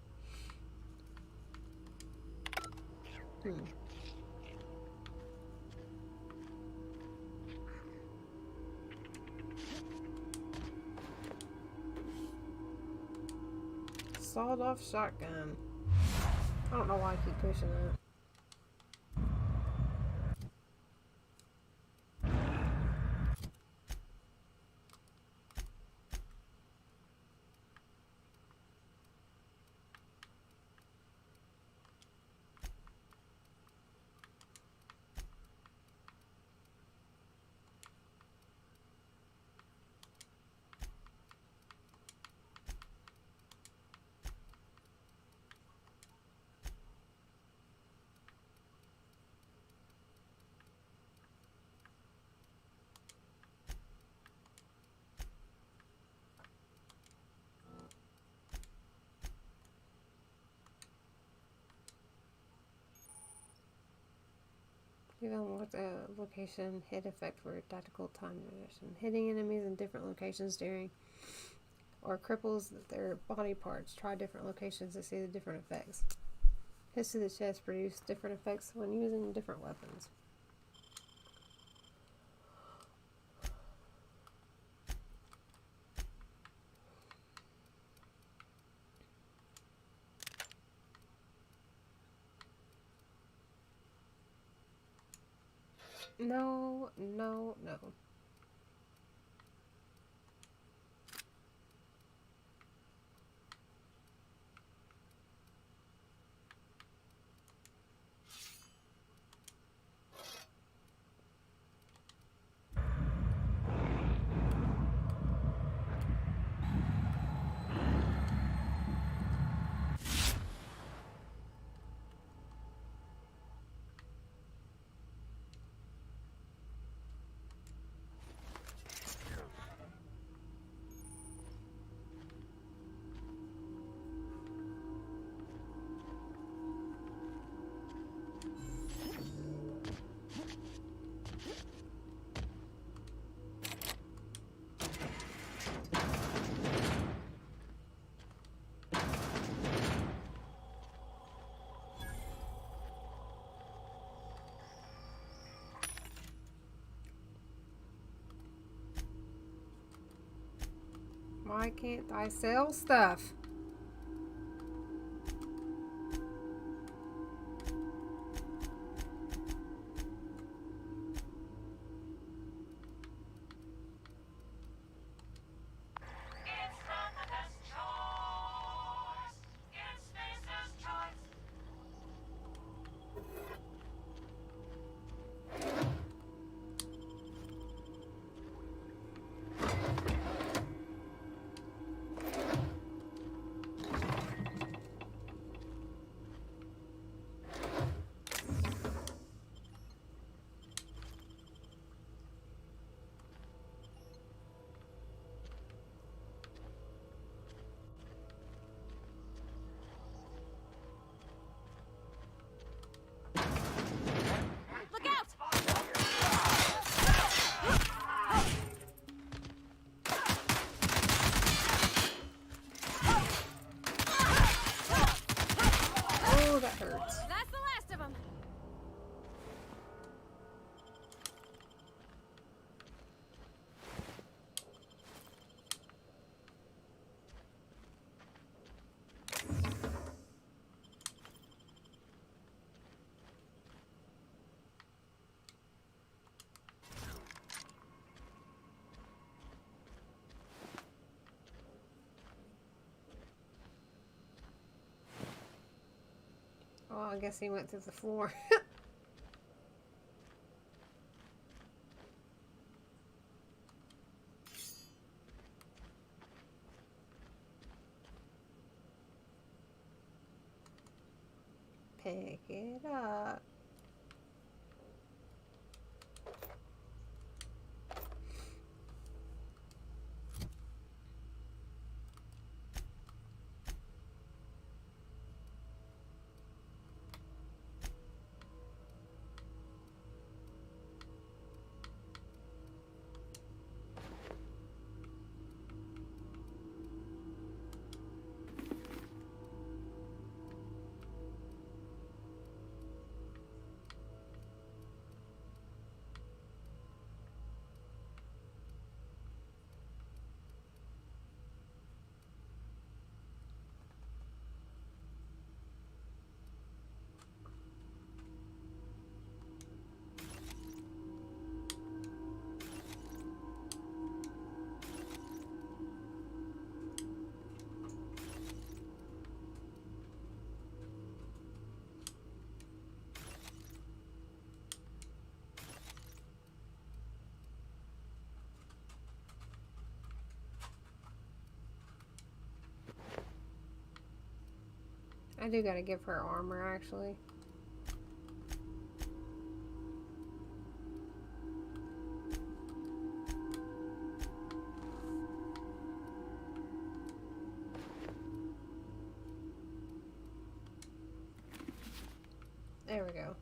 Sawed-off shotgun. I don't know why I keep pushing that. What's a location hit effect for tactical time division? Hitting enemies in different locations during or cripples their body parts. Try different locations to see the different effects. Hits to the chest produce different effects when using different weapons. No, no, no. Why can't I sell stuff? I guess he went through the floor. Pick it up. I do gotta give her armor, actually. There we go.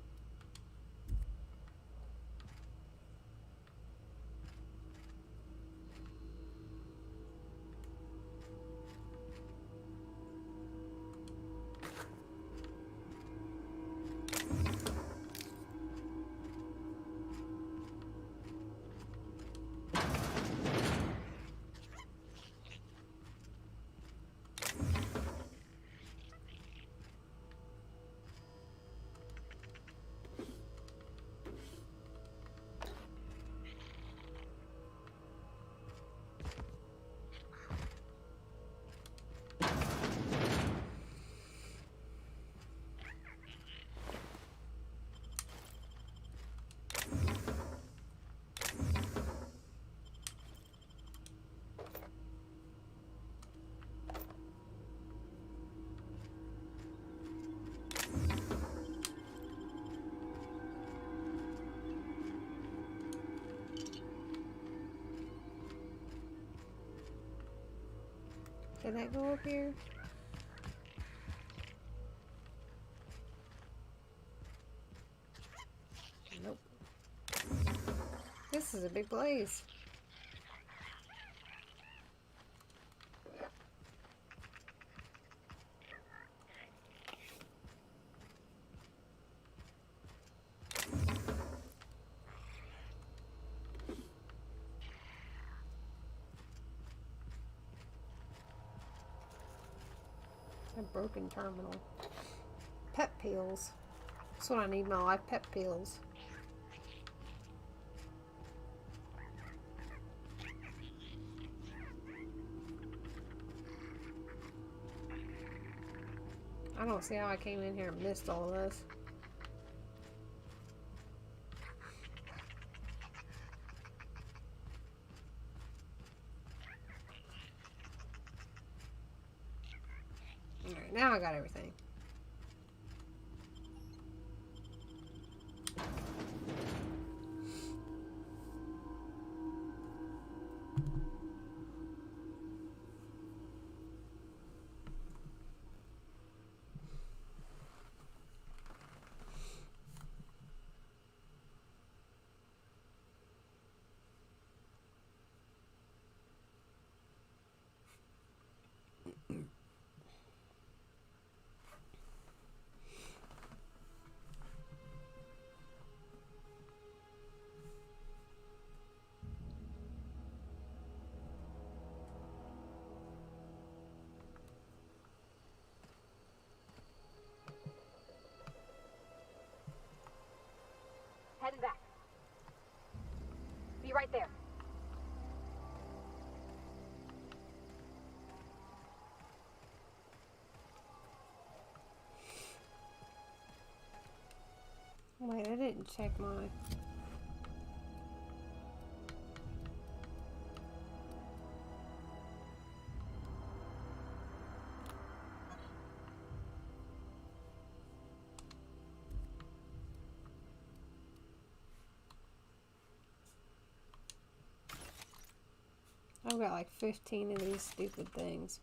Can that go up here? Nope. This is a big place. A broken terminal. Pep pills. That's what I need in my life, pep pills. I don't see how I came in here and missed all of this. Alright, now I got everything. Heading back. Be right there. check my... I've got like 15 of these stupid things.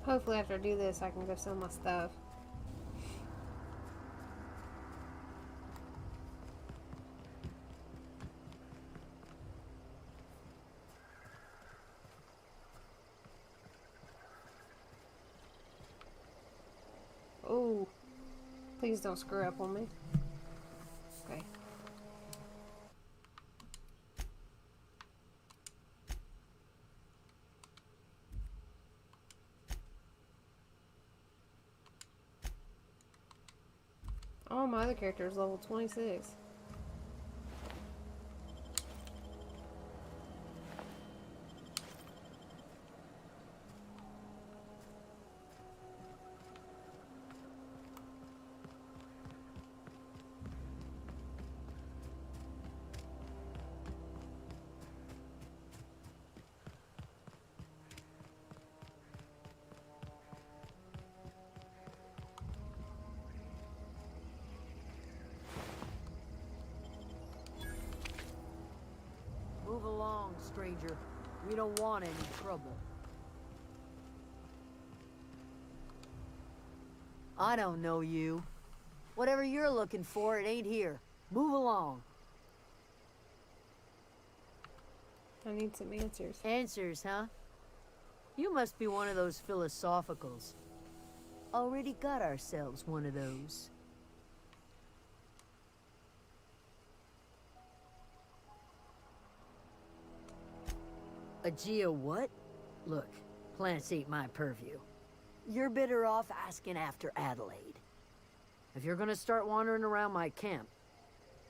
Hopefully after I do this, I can go sell my stuff. Oh, please don't screw up on me. Okay. Oh, my other character is level 26. Move along, stranger. We don't want any trouble. I don't know you. Whatever you're looking for, it ain't here. Move along. I need some answers. Answers, huh? You must be one of those philosophicals. Already got ourselves one of those. A geo what? Look, plants ain't my purview. You're better off asking after Adelaide. If you're gonna start wandering around my camp,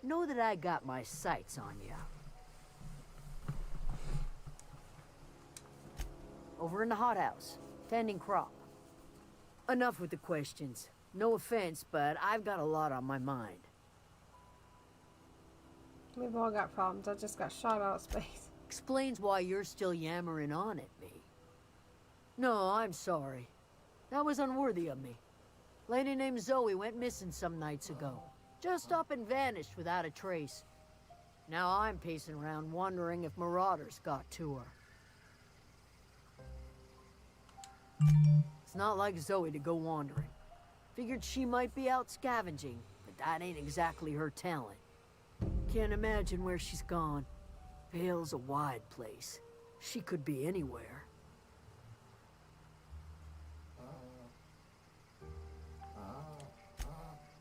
know that I got my sights on you. Over in the hothouse, tending crop. Enough with the questions. No offense, but I've got a lot on my mind. We've all got problems. I just got shot out of space. Explains why you're still yammering on at me. No, I'm sorry. That was unworthy of me. Lady named Zoe went missing some nights ago. Just up and vanished without a trace. Now I'm pacing around wondering if marauders got to her. It's not like Zoe to go wandering. Figured she might be out scavenging, but that ain't exactly her talent. Can't imagine where she's gone. Vale's a wide place. She could be anywhere.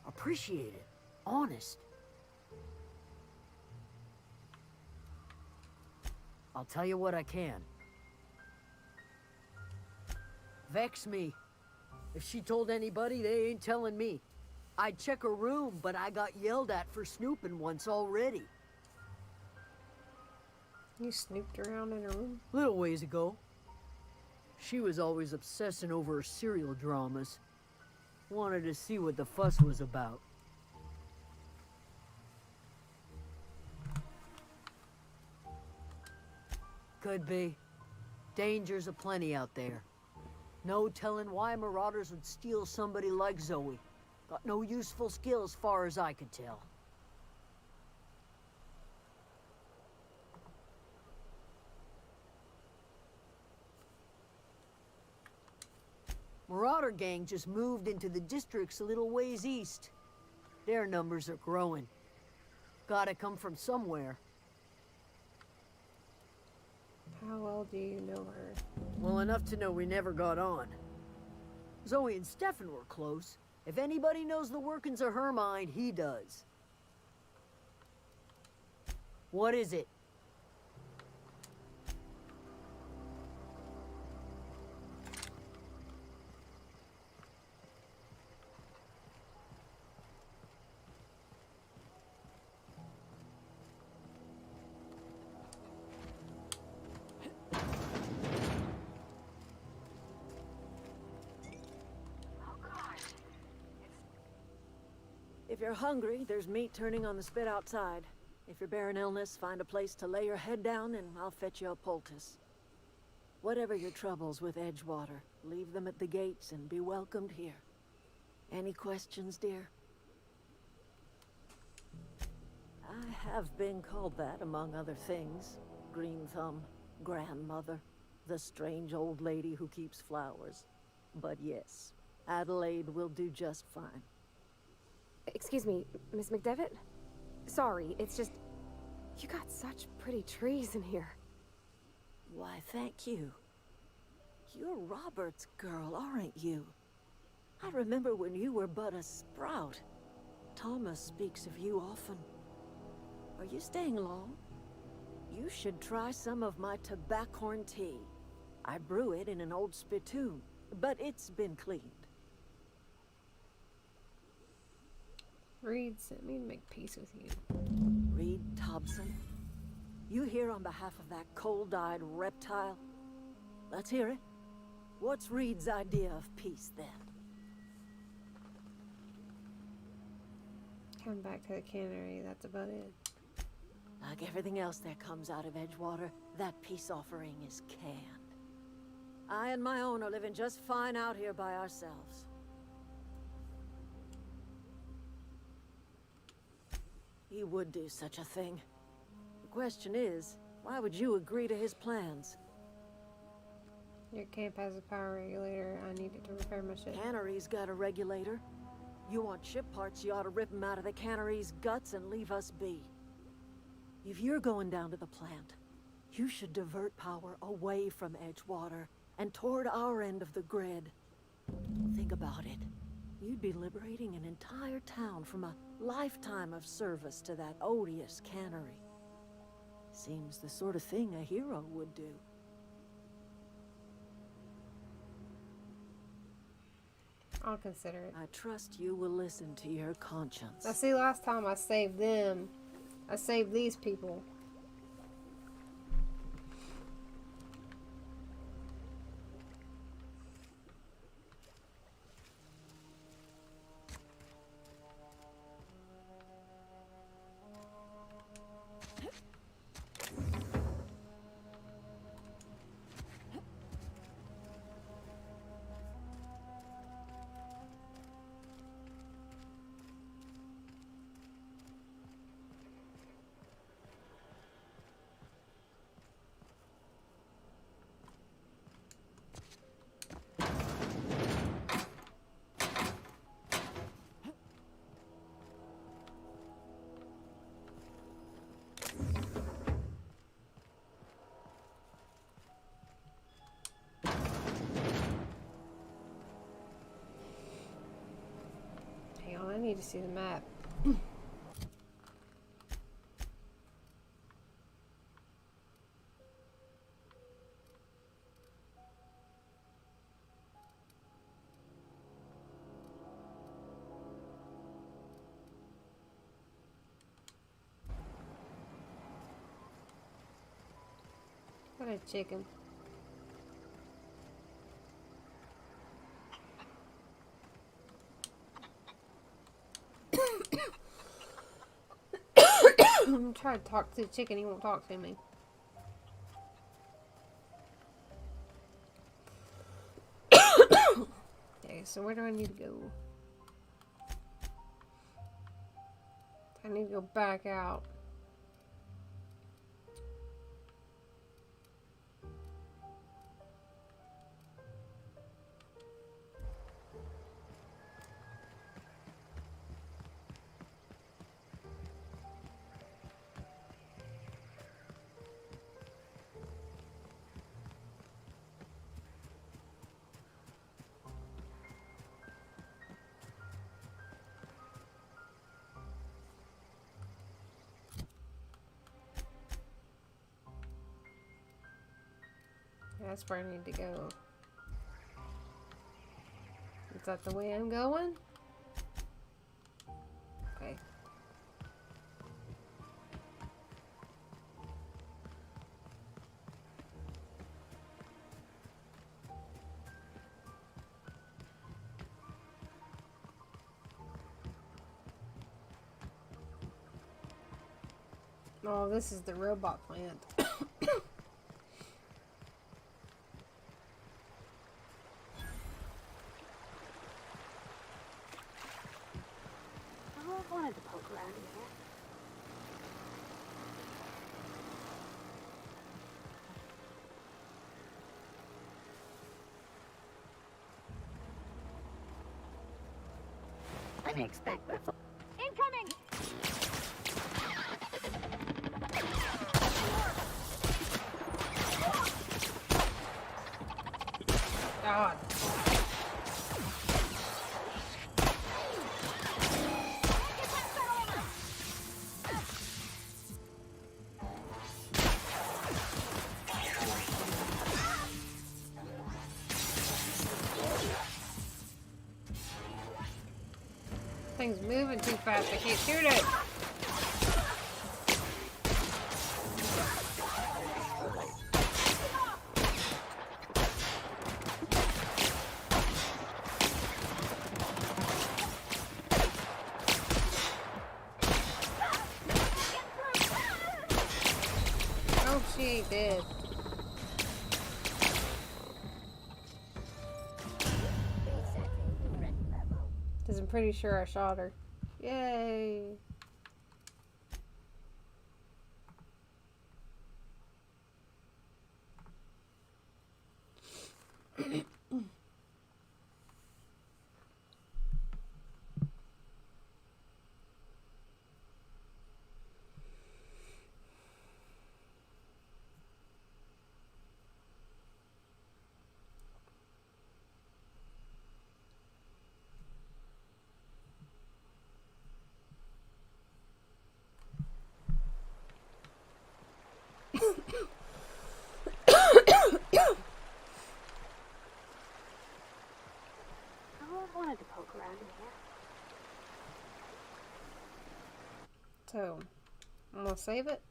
Appreciate it. Honest. I'll tell you what I can. Vex me. If she told anybody, they ain't telling me. I'd check her room, but I got yelled at for snooping once already. You snooped around in her room? Little ways ago. She was always obsessing over her serial dramas. Wanted to see what the fuss was about. Could be. Dangers aplenty out there. No telling why marauders would steal somebody like Zoe. Got no useful skills far as I could tell. Marauder gang just moved into the districts a little ways east. Their numbers are growing. Gotta come from somewhere. How well do you know her? Well enough to know we never got on. Zoe and Stefan were close. If anybody knows the workings of her mind, he does. What is it? If you're hungry, there's meat turning on the spit outside. If you're bearing illness, find a place to lay your head down and I'll fetch you a poultice. Whatever your troubles with Edgewater, leave them at the gates and be welcomed here. Any questions, dear? I have been called that, among other things. Green Thumb, grandmother, the strange old lady who keeps flowers. But yes, Adelaide will do just fine. Excuse me, Miss McDevitt? Sorry, it's just... You got such pretty trees in here. Why, thank you. You're Robert's girl, aren't you? I remember when you were but a sprout. Thomas speaks of you often. Are you staying long? You should try some of my tobaccorn tea. I brew it in an old spittoon, but it's been cleaned. Reed sent me to make peace with you. Reed Thompson? You here on behalf of that cold-eyed reptile? Let's hear it. What's Reed's idea of peace, then? Come back to the cannery, that's about it. Like everything else that comes out of Edgewater, that peace offering is canned. I and my own are living just fine out here by ourselves. He would do such a thing. The question is, why would you agree to his plans? Your camp has a power regulator. I need it to repair my ship. Cannery's got a regulator. You want ship parts, you ought to rip them out of the cannery's guts and leave us be. If you're going down to the plant, you should divert power away from Edgewater and toward our end of the grid. Think about it. You'd be liberating an entire town from a lifetime of service to that odious cannery. Seems the sort of thing a hero would do. I'll consider it. I trust you will listen to your conscience. I see last time I saved them. I saved these people. Hang on, I need to see the map. What a chicken. I'm trying to talk to the chicken, he won't talk to me. Okay, so where do I need to go? I need to go back out. That's where I need to go. Is that the way I'm going? Okay. Oh, this is the robot plant. I wanted to poke around in here. Unexpected. Incoming! God. Thing's moving too fast, I can't shoot it. Oh, she ain't dead. Because I'm pretty sure I shot her. Yay! I wanted to poke around in here. So, I'm gonna save it.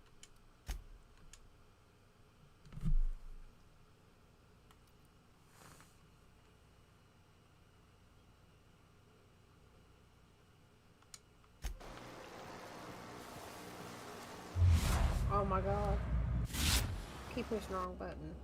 Oh my god. Keep pushing the wrong button.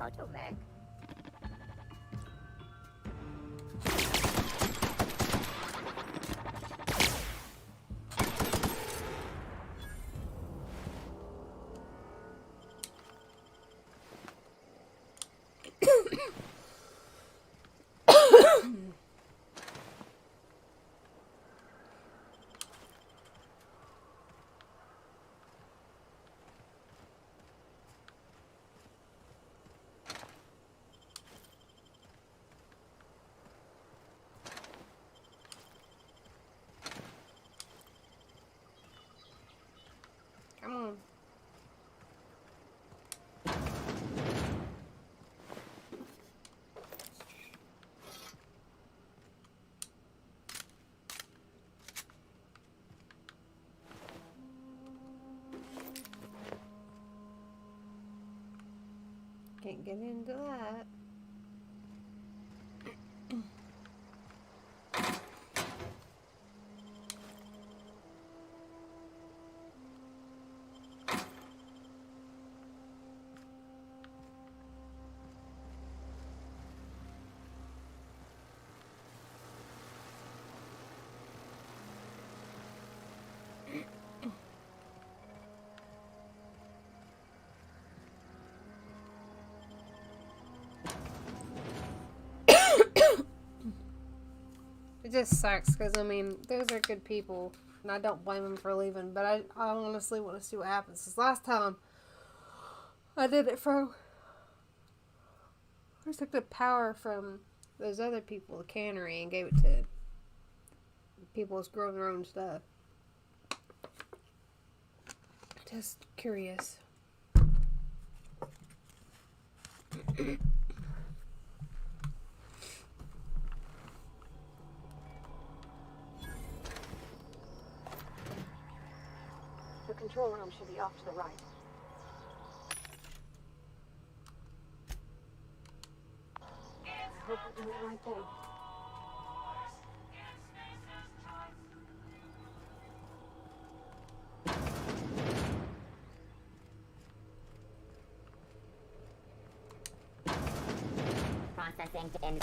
Automac. Can't get into that. It just sucks because, I mean, those are good people, and I don't blame them for leaving, but I honestly want to see what happens. Because last time I did it from, I took the power from those other people, the cannery, and gave it to people that's growing their own stuff. Just curious. The control room should be off to the right. I hope we're doing the right thing. Processing to end.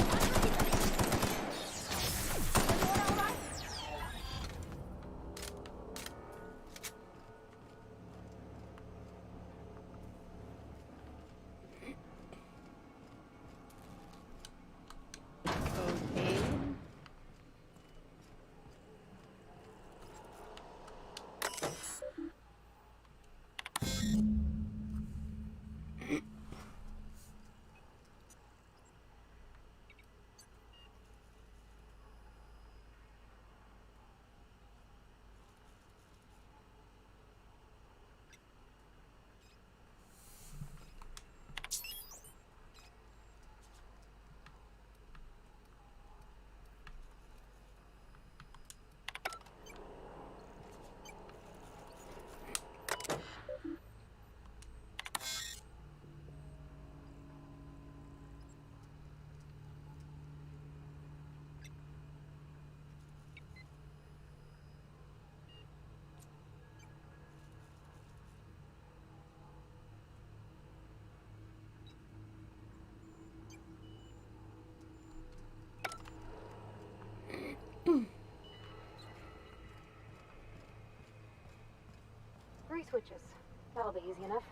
Three switches. That'll be easy enough.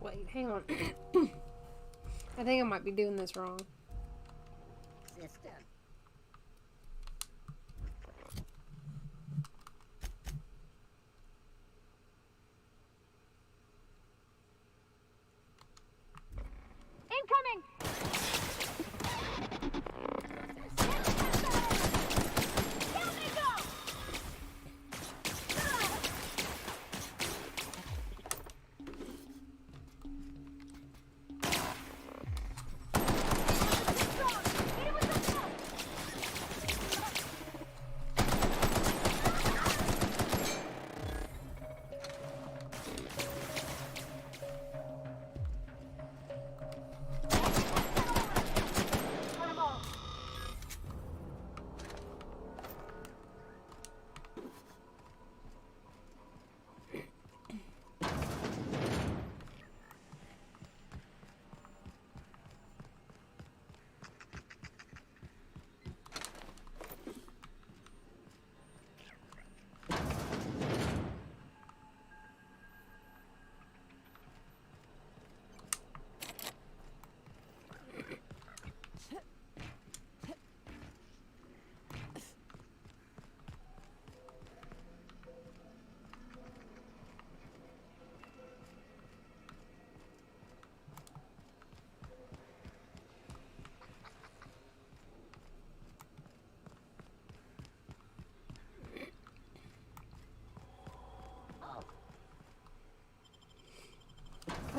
Wait, hang on. I think I might be doing this wrong. System. Incoming!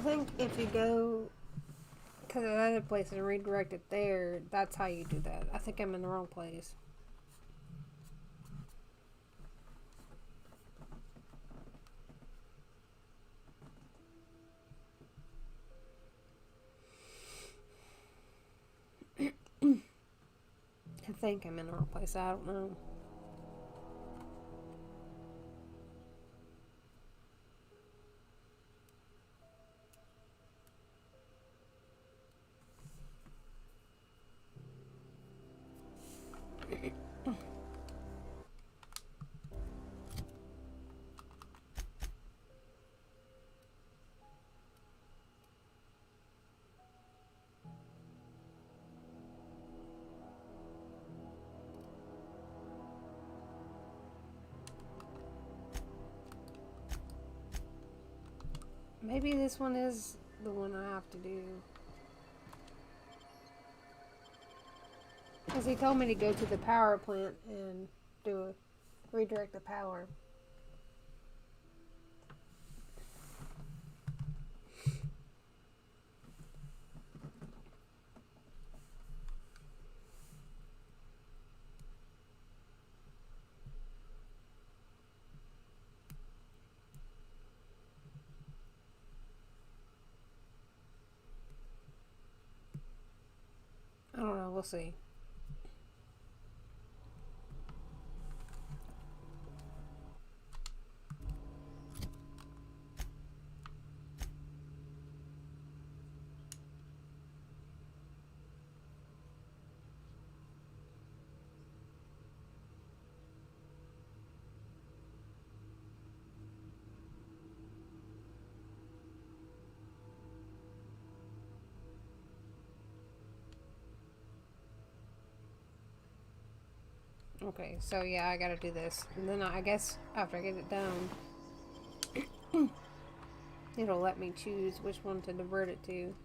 think if you go to the other place and redirect it there, that's how you do that. I think I'm in the wrong place. I think I'm in the wrong place. I don't know. Maybe this one is the one I have to do. Because he told me to go to the power plant and redirect the power. I don't know, we'll see. Okay, so yeah, I gotta do this. And then I guess after I get it done, it'll let me choose which one to divert it to.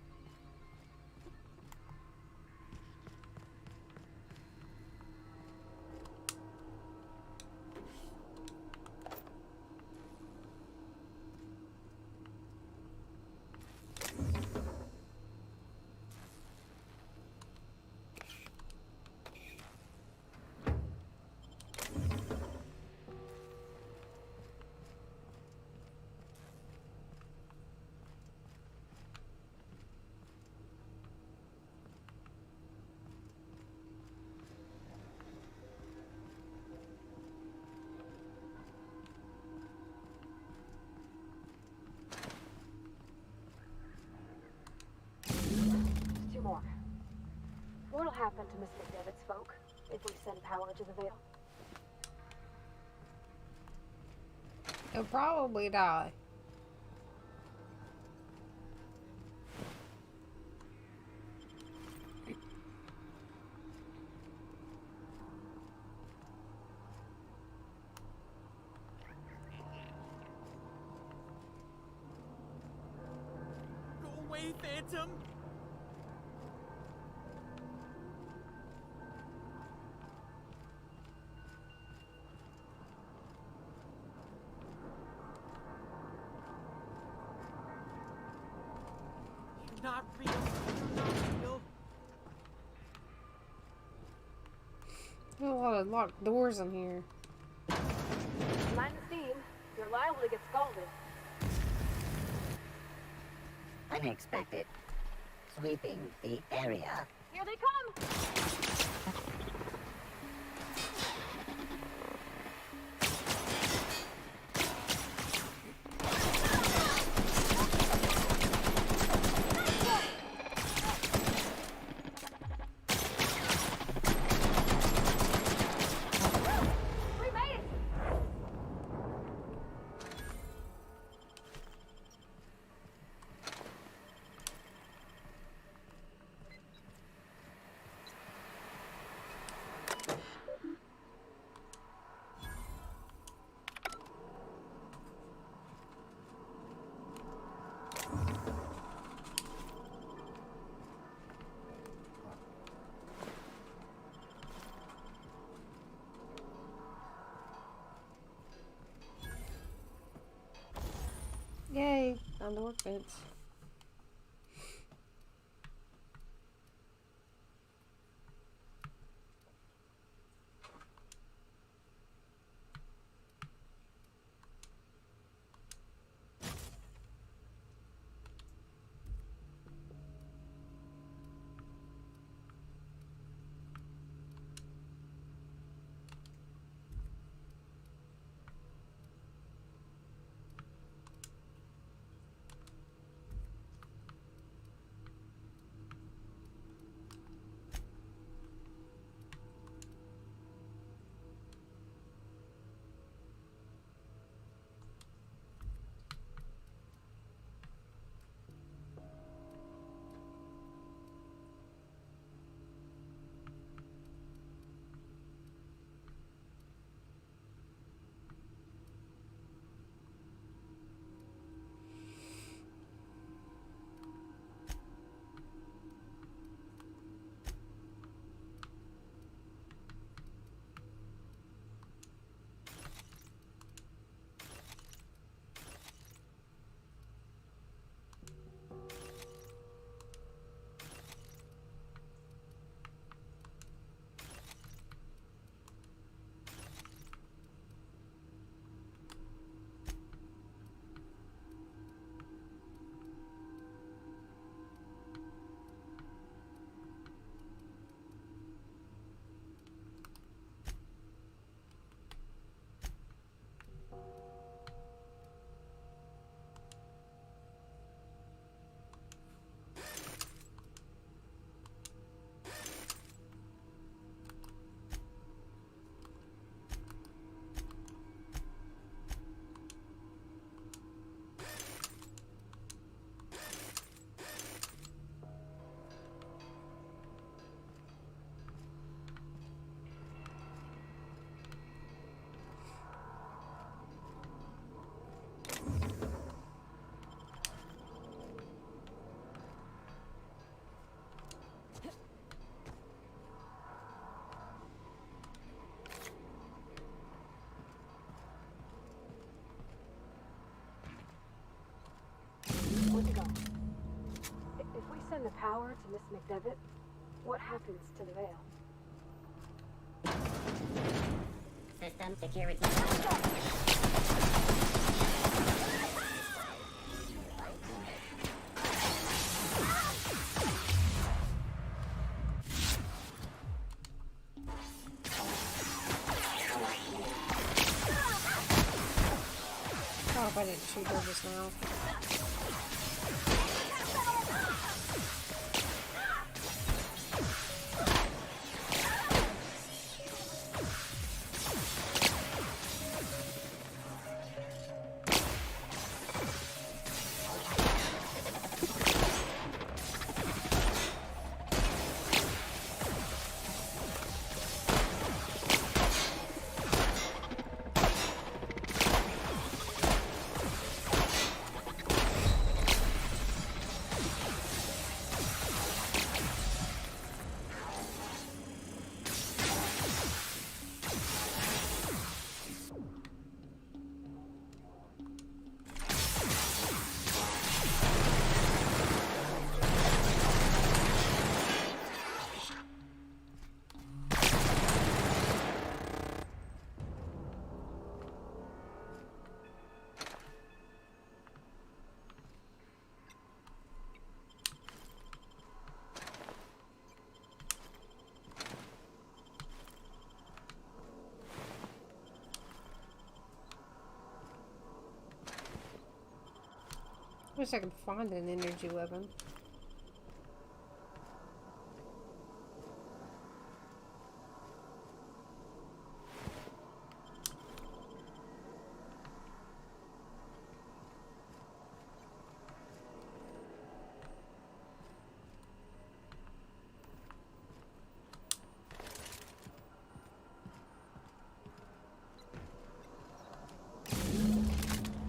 Two more. What'll happen to Miss McDevitt's folk if we send power to the Vale? He'll probably die. Go away, Phantom! You're not real. You're not real. There's a lot of locked doors in here. Mind the steam. You're liable to get scalded. Unexpected. Sweeping the area. Here they come! We made it! Yay, on the workbench. power to Miss McDevitt, what happens to the veil? System security. Oh, if I didn't shoot her just now. Wish I could find an energy weapon.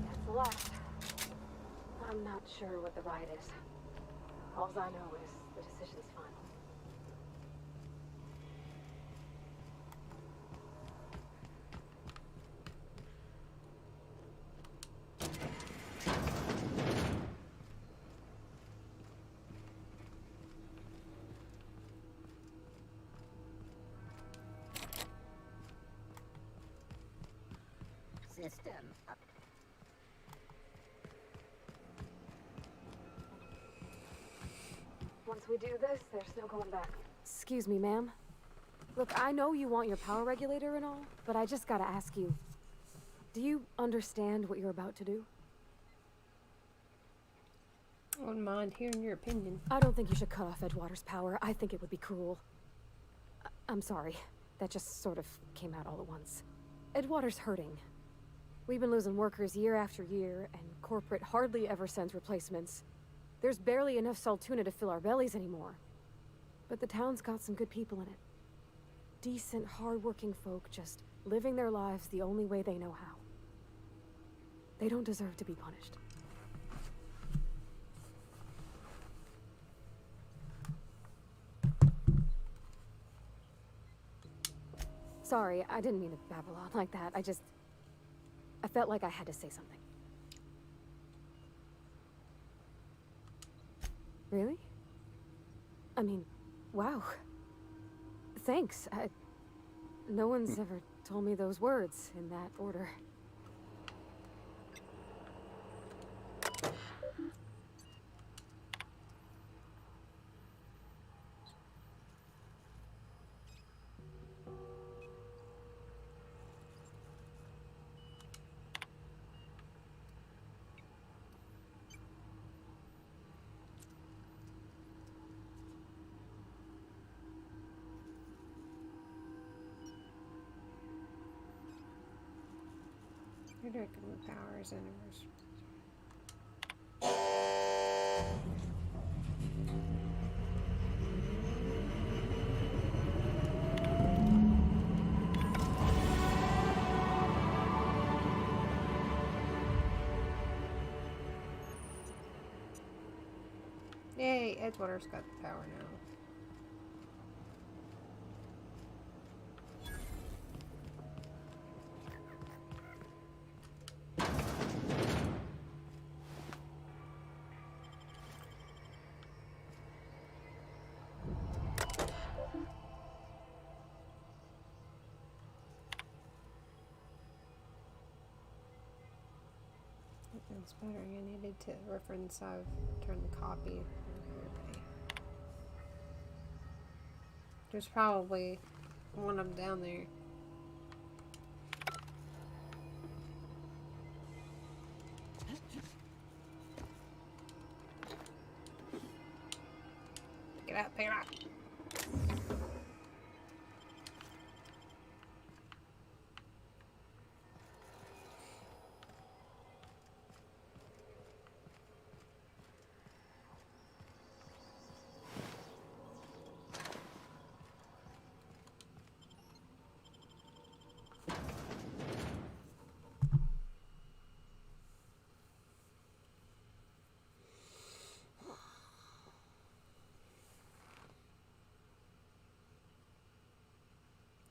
That's the last. I'm not sure what the ride is. All I know is the decision's final. System up. Once we do this, there's no going back. Excuse me, ma'am. Look, I know you want your power regulator and all, but I just gotta ask you. Do you understand what you're about to do? I wouldn't mind hearing your opinion. I don't think you should cut off Edgewater's power. I think it would be cruel. I'm sorry. That just sort of came out all at once. Edgewater's hurting. We've been losing workers year after year, and corporate hardly ever sends replacements. There's barely enough Saltuna to fill our bellies anymore. But the town's got some good people in it. Decent, hard-working folk just living their lives the only way they know how. They don't deserve to be punished. Sorry, I didn't mean to babble on like that. I felt like I had to say something. Really? I mean, wow. Thanks. No one's ever told me those words in that order. You're doing good powers anniversary. Yay, Edgewater's got the power now. It's better. I needed to reference. I've turned the copy on here. There's probably one of them down there. Pick it up, pick it up.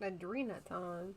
Adrenaton.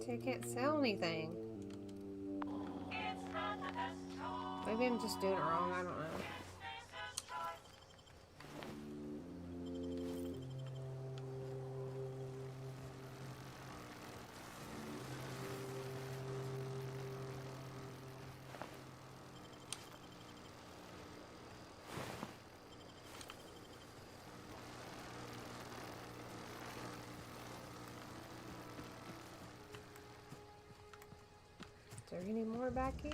I can't sell anything. Maybe I'm just doing it wrong, I don't know. Is there any more back here?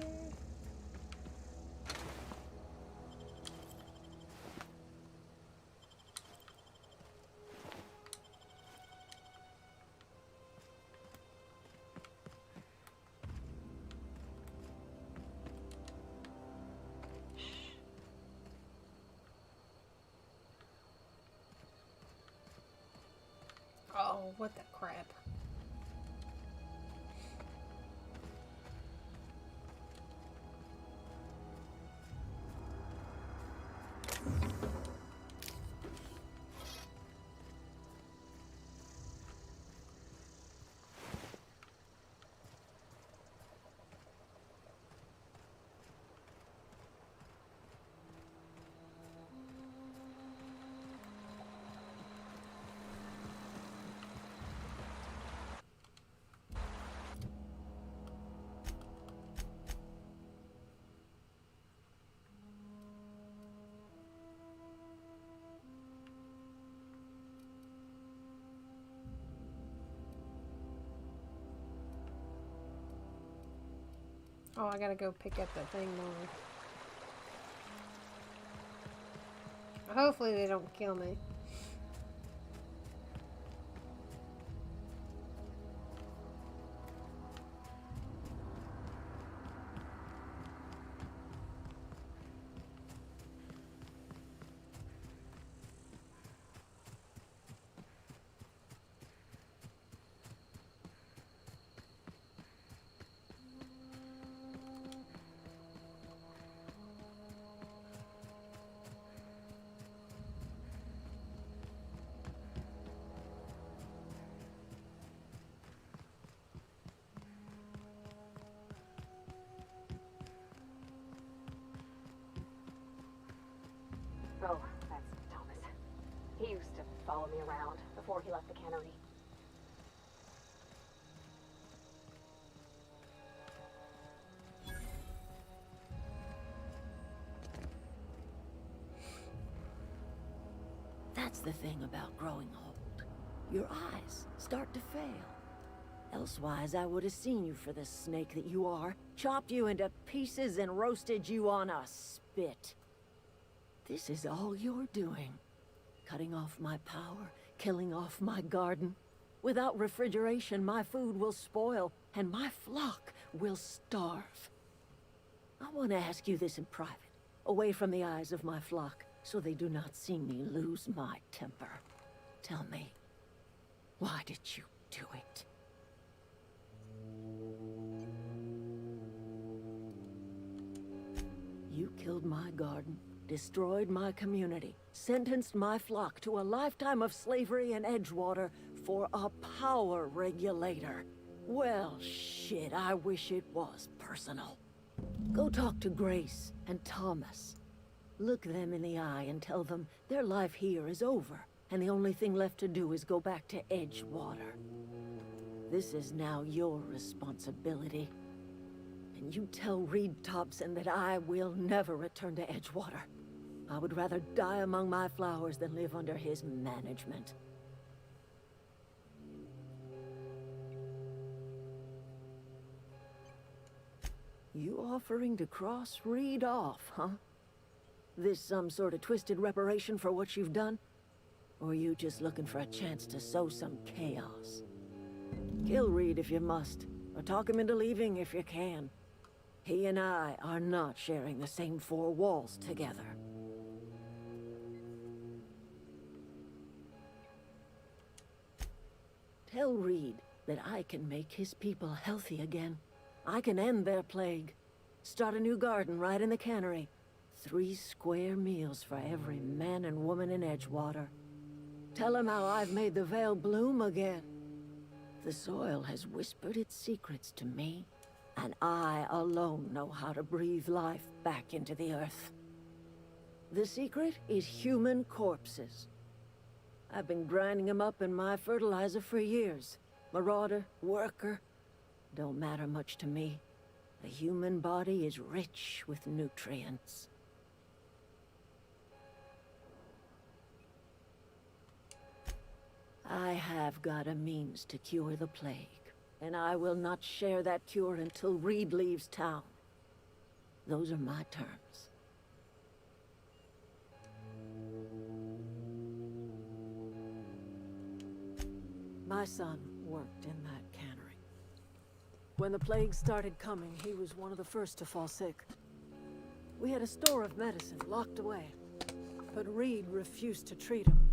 Oh, what the crap. Oh, I gotta go pick up that thing more. Hopefully they don't kill me. Oh, that's Thomas. He used to follow me around before he left the cannery. That's the thing about growing old. Your eyes start to fail. Elsewise, I would have seen you for the snake that you are, chopped you into pieces and roasted you on a spit. This is all you're doing. Cutting off my power, killing off my garden. Without refrigeration, my food will spoil, and my flock will starve. I want to ask you this in private, away from the eyes of my flock. so they do not see me lose my temper. Tell me, why did you do it? You killed my garden, destroyed my community, sentenced my flock to a lifetime of slavery in Edgewater for a power regulator. Well, shit, I wish it was personal. Go talk to Grace and Thomas. Look them in the eye and tell them their life here is over, and the only thing left to do is go back to Edgewater. This is now your responsibility. And you tell Reed Thompson that I will never return to Edgewater. I would rather die among my flowers than live under his management. You offering to cross Reed off, huh? This some sort of twisted reparation for what you've done? Or you just looking for a chance to sow some chaos? Kill Reed if you must, or talk him into leaving if you can. He and I are not sharing the same four walls together. Tell Reed that I can make his people healthy again. I can end their plague. Start a new garden right in the cannery. 3 square meals for every man and woman in Edgewater. Tell him how I've made the Vale bloom again. The soil has whispered its secrets to me, and I alone know how to breathe life back into the earth. The secret is human corpses. I've been grinding them up in my fertilizer for years. Marauder, worker, don't matter much to me. The human body is rich with nutrients. I have got a means to cure the plague, and I will not share that cure until Reed leaves town. Those are my terms. My son worked in that cannery. When the plague started coming, he was one of the first to fall sick. We had a store of medicine locked away, but Reed refused to treat him.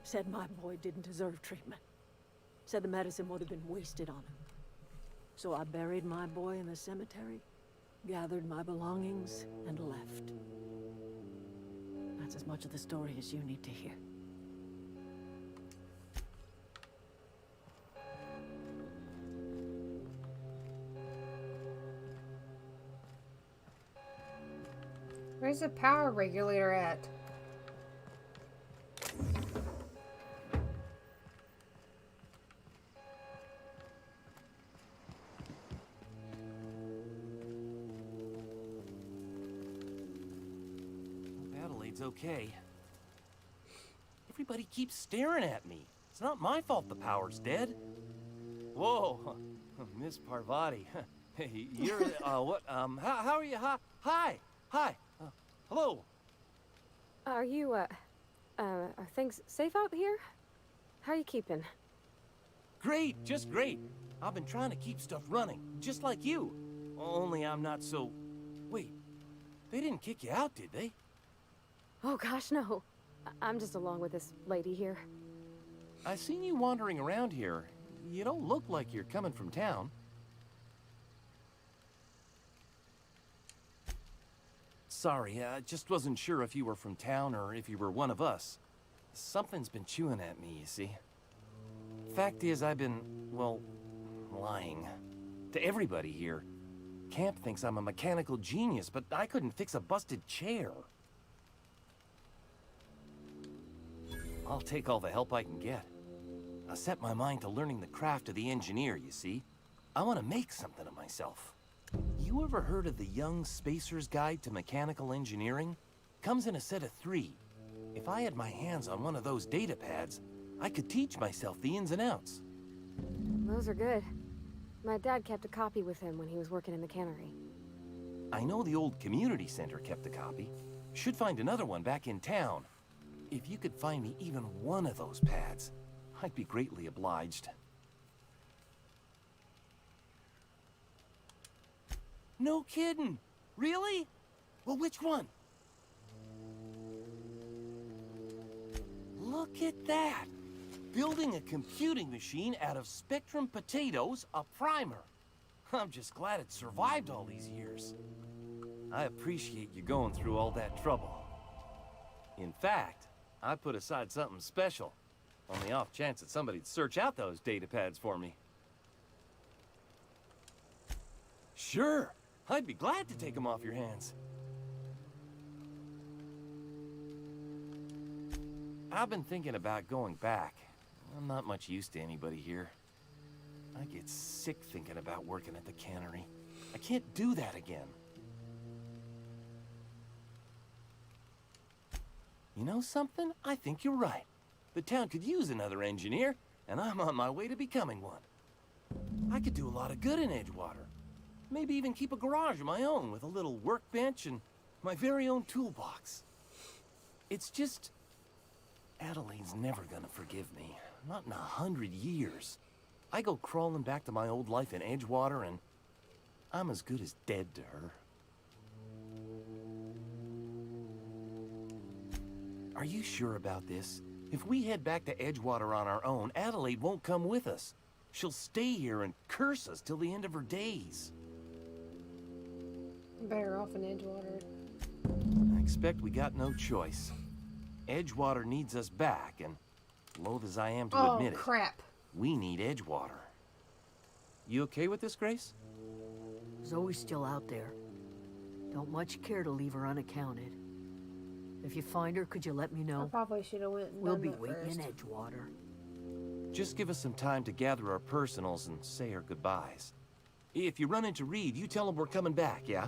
Said my boy didn't deserve treatment. Said the medicine would have been wasted on him. So I buried my boy in the cemetery, gathered my belongings, and left. That's as much of the story as you need to hear. Where's the power regulator at? Adelaide's okay. Everybody keeps staring at me. It's not my fault the power's dead. Whoa, Miss Parvati. Hey, you're, what, how are you? Hi. Hello. Are you, are things safe out here? How are you keeping? Great, just great. I've been trying to keep stuff running, just like you. Only I'm not so... Wait, they didn't kick you out, did they? Oh gosh, no. I'm just along with this lady here. I seen you wandering around here. You don't look like you're coming from town. Sorry, I just wasn't sure if you were from town or if you were one of us. Something's been chewing at me, you see. Fact is, I've been, well, lying. To everybody here. Camp thinks I'm a mechanical genius, but I couldn't fix a busted chair. I'll take all the help I can get. I set my mind to learning the craft of the engineer, you see. I want to make something of myself. You ever heard of the Young Spacer's Guide to Mechanical Engineering? Comes in a set of 3. If I had my hands on one of those data pads, I could teach myself the ins and outs. Those are good. My dad kept a copy with him when he was working in the cannery. I know the old community center kept a copy. Should find another one back in town. If you could find me even one of those pads, I'd be greatly obliged. No kidding! Really? Well, which one? Look at that! Building a computing machine out of Spectrum potatoes, a primer. I'm just glad it survived all these years. I appreciate you going through all that trouble. In fact, I put aside something special, on the off chance that somebody'd search out those data pads for me. Sure, I'd be glad to take them off your hands. I've been thinking about going back. I'm not much use to anybody here. I get sick thinking about working at the cannery. I can't do that again. You know something? I think you're right. The town could use another engineer, and I'm on my way to becoming one. I could do a lot of good in Edgewater. Maybe even keep a garage of my own with a little workbench and my very own toolbox. It's just... Adeline's never gonna forgive me. Not in 100 years. I go crawling back to my old life in Edgewater, and I'm as good as dead to her. Are you sure about this? If we head back to Edgewater on our own, Adelaide won't come with us. She'll stay here and curse us till the end of her days. Better off in Edgewater. I expect we got no choice. Edgewater needs us back, and loath as I am to admit it, crap. We need Edgewater. You okay with this, Grace? Zoe's still out there. Don't much care to leave her unaccounted. If you find her, could you let me know? I probably should have went and We'll done be that waiting first. in Edgewater. Just give us some time to gather our personals and say our goodbyes. If you run into Reed, you tell him we're coming back, yeah?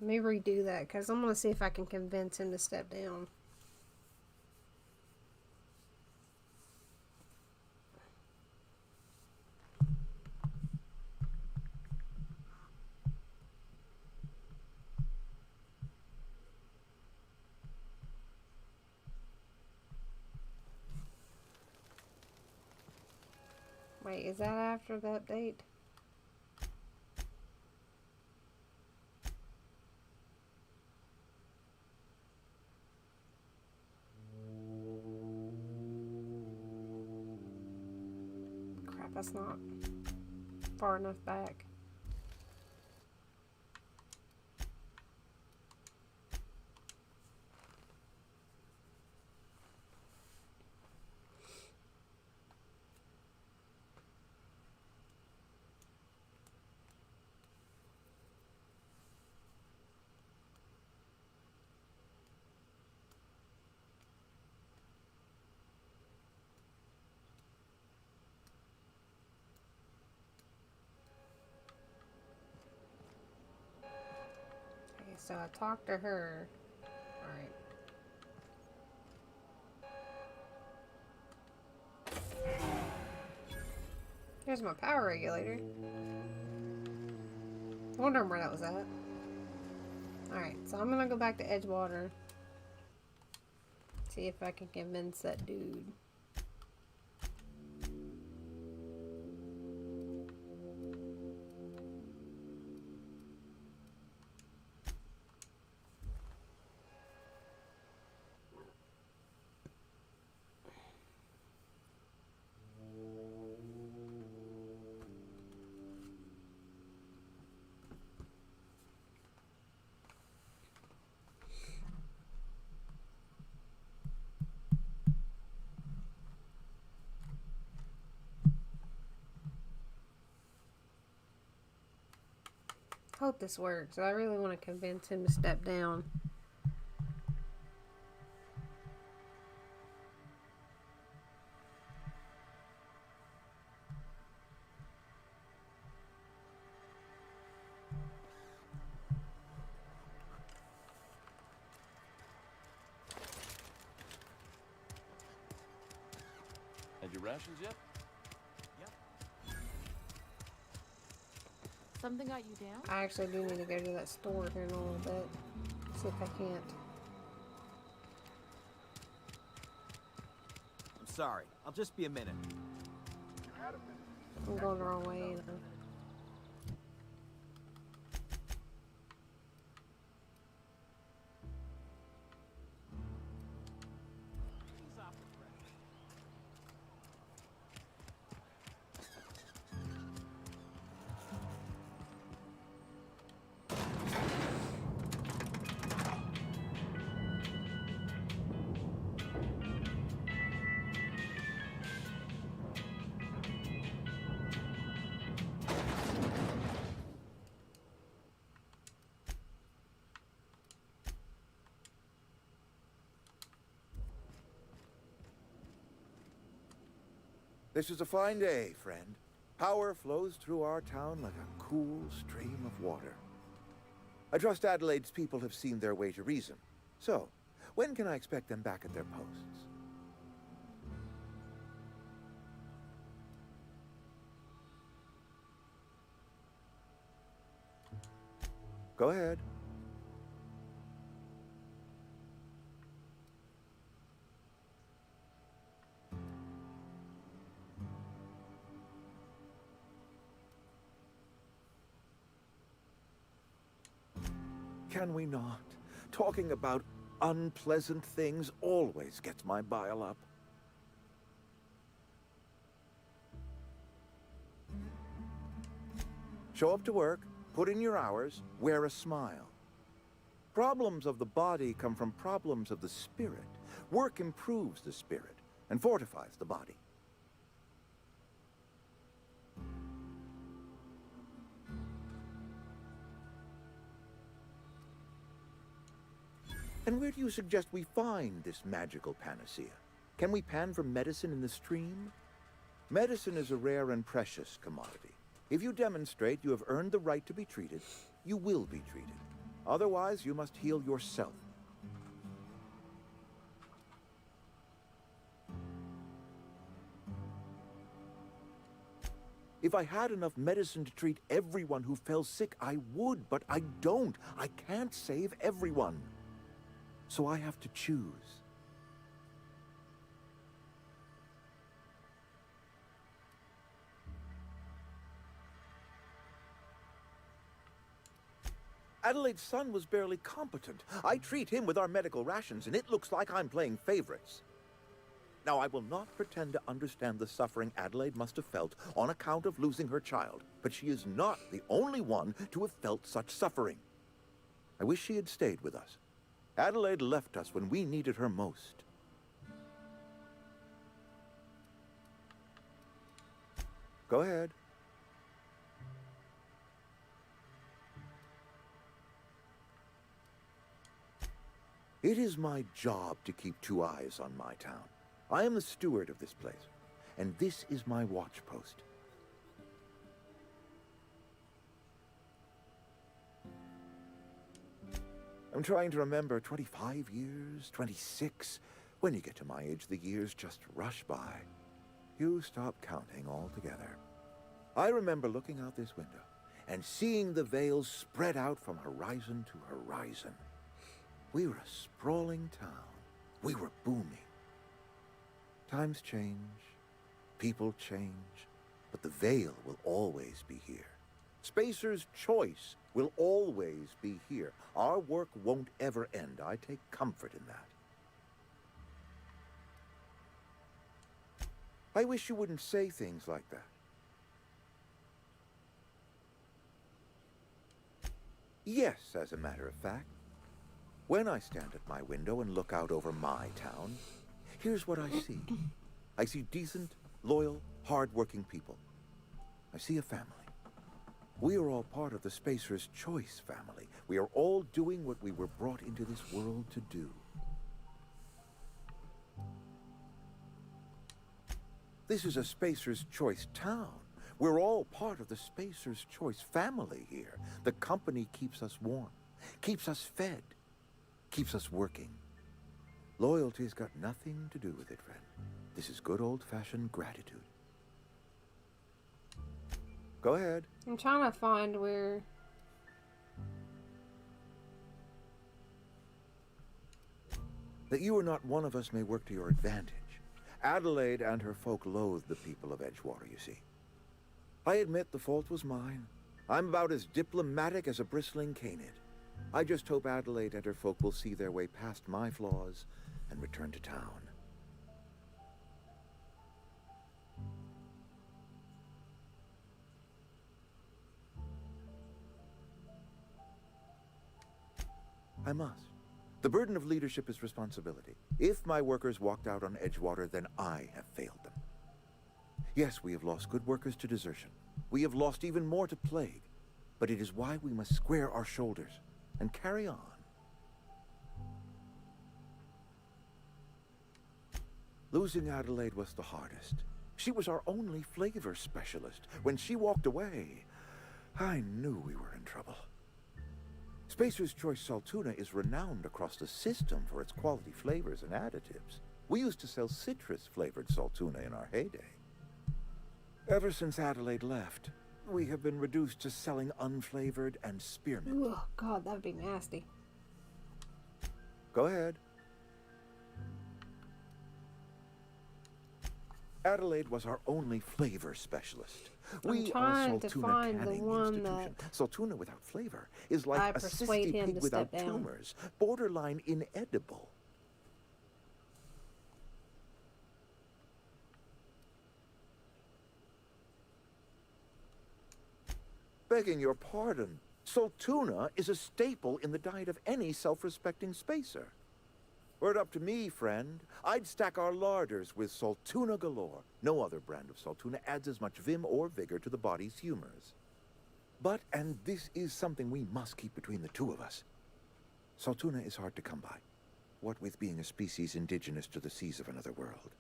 Let me redo that, because I'm going to see if I can convince him to step down. Wait, is that after the update? Crap, that's not far enough back. Okay, so I talked to her. Alright. Here's my power regulator. Wondering where that was at. Alright, so I'm gonna go back to Edgewater. See if I can convince that dude. Hope this works. I really want to convince him to step down. Had your rations yet? Something got you down? I actually do need to go to that store here in a little bit. See if I can't. I'm sorry. I'll just be a minute. I'm going the wrong way though. This is a fine day, friend. Power flows through our town like a cool stream of water. I trust Adelaide's people have seen their way to reason. So, when can I expect them back at their posts? Go ahead. Can we not? Talking about unpleasant things always gets my bile up. Show up to work, put in your hours, wear a smile. Problems of the body come from problems of the spirit. Work improves the spirit and fortifies the body. And where do you suggest we find this magical panacea? Can we pan for medicine in the stream? Medicine is a rare and precious commodity. If you demonstrate you have earned the right to be treated, you will be treated. Otherwise, you must heal yourself. If I had enough medicine to treat everyone who fell sick, I would, but I don't. I can't save everyone. So I have to choose. Adelaide's son was barely competent. I treat him with our medical rations, and it looks like I'm playing favorites. Now, I will not pretend to understand the suffering Adelaide must have felt on account of losing her child, but she is not the only one to have felt such suffering. I wish she had stayed with us. Adelaide left us when we needed her most. Go ahead. It is my job to keep two eyes on my town. I am the steward of this place, and this is my watch post. I'm trying to remember 25 years, 26. When you get to my age, the years just rush by. You stop counting altogether. I remember looking out this window and seeing the veils spread out from horizon to horizon. We were a sprawling town. We were booming. Times change, people change, but the veil will always be here. Spacer's choice will always be here. Our work won't ever end. I take comfort in that. I wish you wouldn't say things like that. Yes, as a matter of fact. When I stand at my window and look out over my town, here's what I see. I see decent, loyal, hard-working people. I see a family. We are all part of the Spacer's Choice family. We are all doing what we were brought into this world to do. This is a Spacer's Choice town. We're all part of the Spacer's Choice family here. The company keeps us warm, keeps us fed, keeps us working. Loyalty's got nothing to do with it, friend. This is good old-fashioned gratitude. Go ahead. I'm trying to find where... That you are not one of us may work to your advantage. Adelaide and her folk loathe the people of Edgewater, you see. I admit the fault was mine. I'm about as diplomatic as a bristling canid. I just hope Adelaide and her folk will see their way past my flaws and return to town. I must. The burden of leadership is responsibility. If my workers walked out on Edgewater, then I have failed them. Yes, we have lost good workers to desertion. We have lost even more to plague. But it is why we must square our shoulders and carry on. Losing Adelaide was the hardest. She was our only flavor specialist. When she walked away, I knew we were in trouble. Spacer's Choice Salt Tuna is renowned across the system for its quality flavors and additives. We used to sell citrus-flavored salt tuna in our heyday. Ever since Adelaide left, we have been reduced to selling unflavored and spearmint. Oh, God, that would be nasty. Go ahead. Adelaide was our only flavor specialist. We are trying to Saltuna find the canning one institution. that Saltuna without flavor is like I a persuade cysty him pig to without step down. tumors, borderline inedible. Begging your pardon, Saltuna is a staple in the diet of any self-respecting spacer. Were it up to me, friend, I'd stack our larders with Saltuna galore. No other brand of Saltuna adds as much vim or vigor to the body's humors. But, and this is something we must keep between the two of us, Saltuna is hard to come by, what with being a species indigenous to the seas of another world.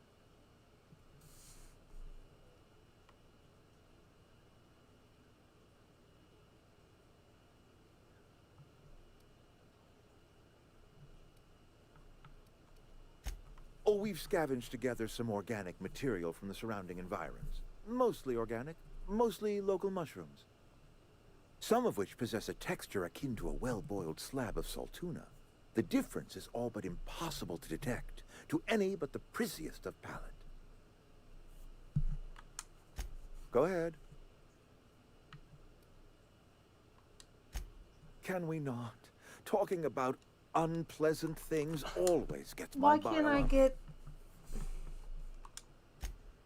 Oh, we've scavenged together some organic material from the surrounding environs. Mostly organic, mostly local mushrooms. Some of which possess a texture akin to a well-boiled slab of saltuna. The difference is all but impossible to detect to any but the prissiest of palate. Go ahead. Can we not? Talking about unpleasant things always gets my Why bile can't I up. get...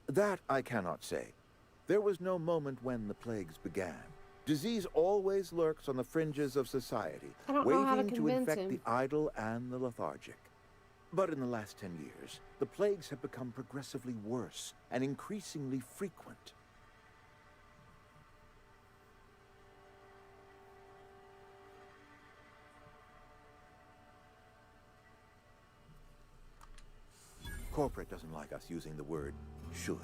That I cannot say. There was no moment when the plagues began. Disease always lurks on the fringes of society, I don't know how to waiting to convince infect him. the idle and the lethargic. But in the last 10 years, the plagues have become progressively worse and increasingly frequent. Corporate doesn't like us using the word should.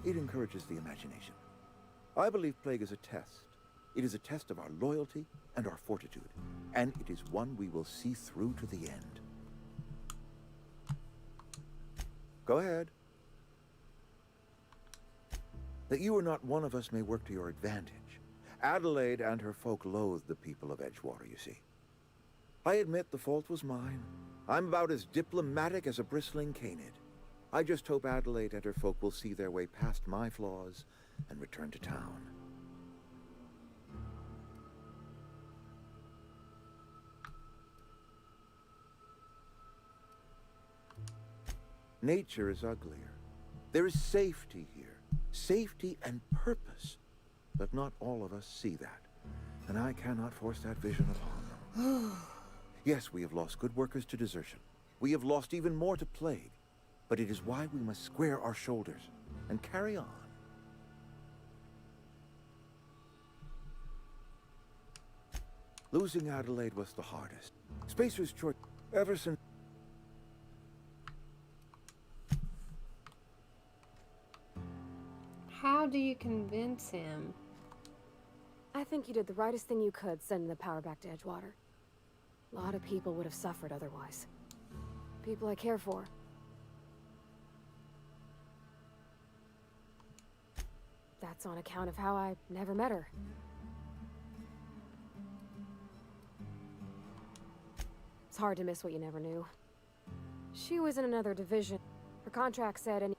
It encourages the imagination. I believe plague is a test. It is a test of our loyalty and our fortitude, and it is one we will see through to the end. Go ahead. That you are not one of us may work to your advantage. Adelaide and her folk loathe the people of Edgewater, you see. I admit the fault was mine. I'm about as diplomatic as a bristling canid. I just hope Adelaide and her folk will see their way past my flaws and return to town. Nature is uglier. There is safety here. Safety and purpose. But not all of us see that. And I cannot force that vision upon them. Yes, we have lost good workers to desertion. We have lost even more to plague. But it is why we must square our shoulders and carry on. Losing Adelaide was the hardest. Spacer's Choice ever since... How do you convince him? I think you did the rightest thing you could sending the power back to Edgewater. A lot of people would have suffered otherwise. People I care for. That's on account of how I never met her. It's hard to miss what you never knew. She was in another division. Her contract said any...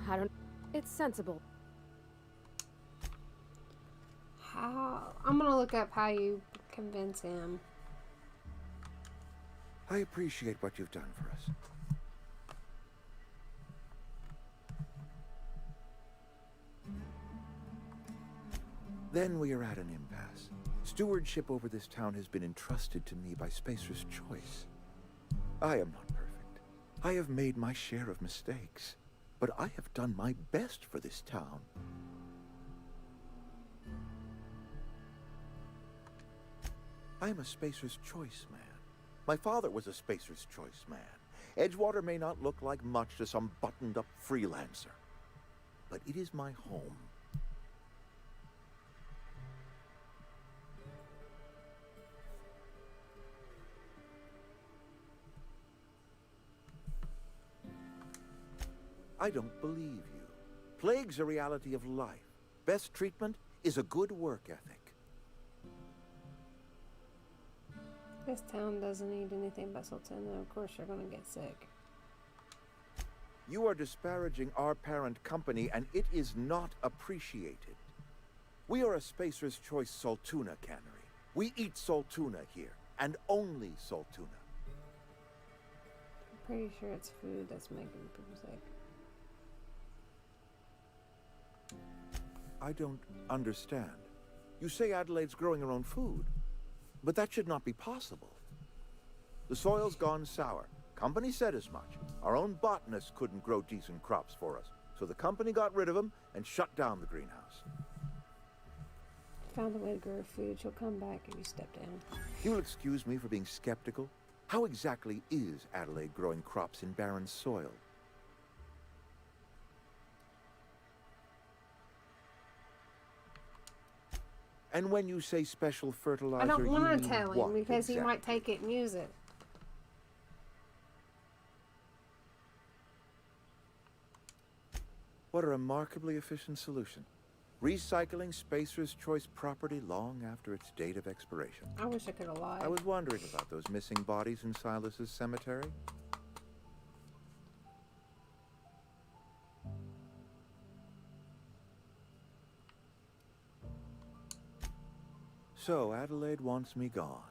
I don't... It's sensible. How? I'm gonna look up how you convince him. I appreciate what you've done for us. Then we are at an impasse. Stewardship over this town has been entrusted to me by Spacer's Choice. I am not perfect. I have made my share of mistakes, but I have done my best for this town. I am a Spacer's Choice man. My father was a Spacer's Choice man. Edgewater may not look like much to some buttoned-up freelancer, but it is my home. I don't believe you. Plague's a reality of life. Best treatment is a good work ethic. This town doesn't need anything but Sultana. Of course you're gonna get sick. You are disparaging our parent company, and it is not appreciated. We are a Spacer's Choice Saltuna cannery. We eat Saltuna here, and only Saltuna. I'm pretty sure it's food that's making people sick. I don't understand. You say Adelaide's growing her own food, but that should not be possible. The soil's gone sour. Company said as much. Our own botanists couldn't grow decent crops for us, so the company got rid of them and shut down the greenhouse. Found a way to grow food. She'll come back if you step down. You'll excuse me for being skeptical. How exactly is Adelaide growing crops in barren soil? And when you say special fertilizer, I don't want you to tell mean him what because he exactly? might take it and use it. What a remarkably efficient solution. Recycling Spacer's Choice property long after its date of expiration. I wish I could have lied. I was wondering about those missing bodies in Silas's cemetery. So, Adelaide wants me gone.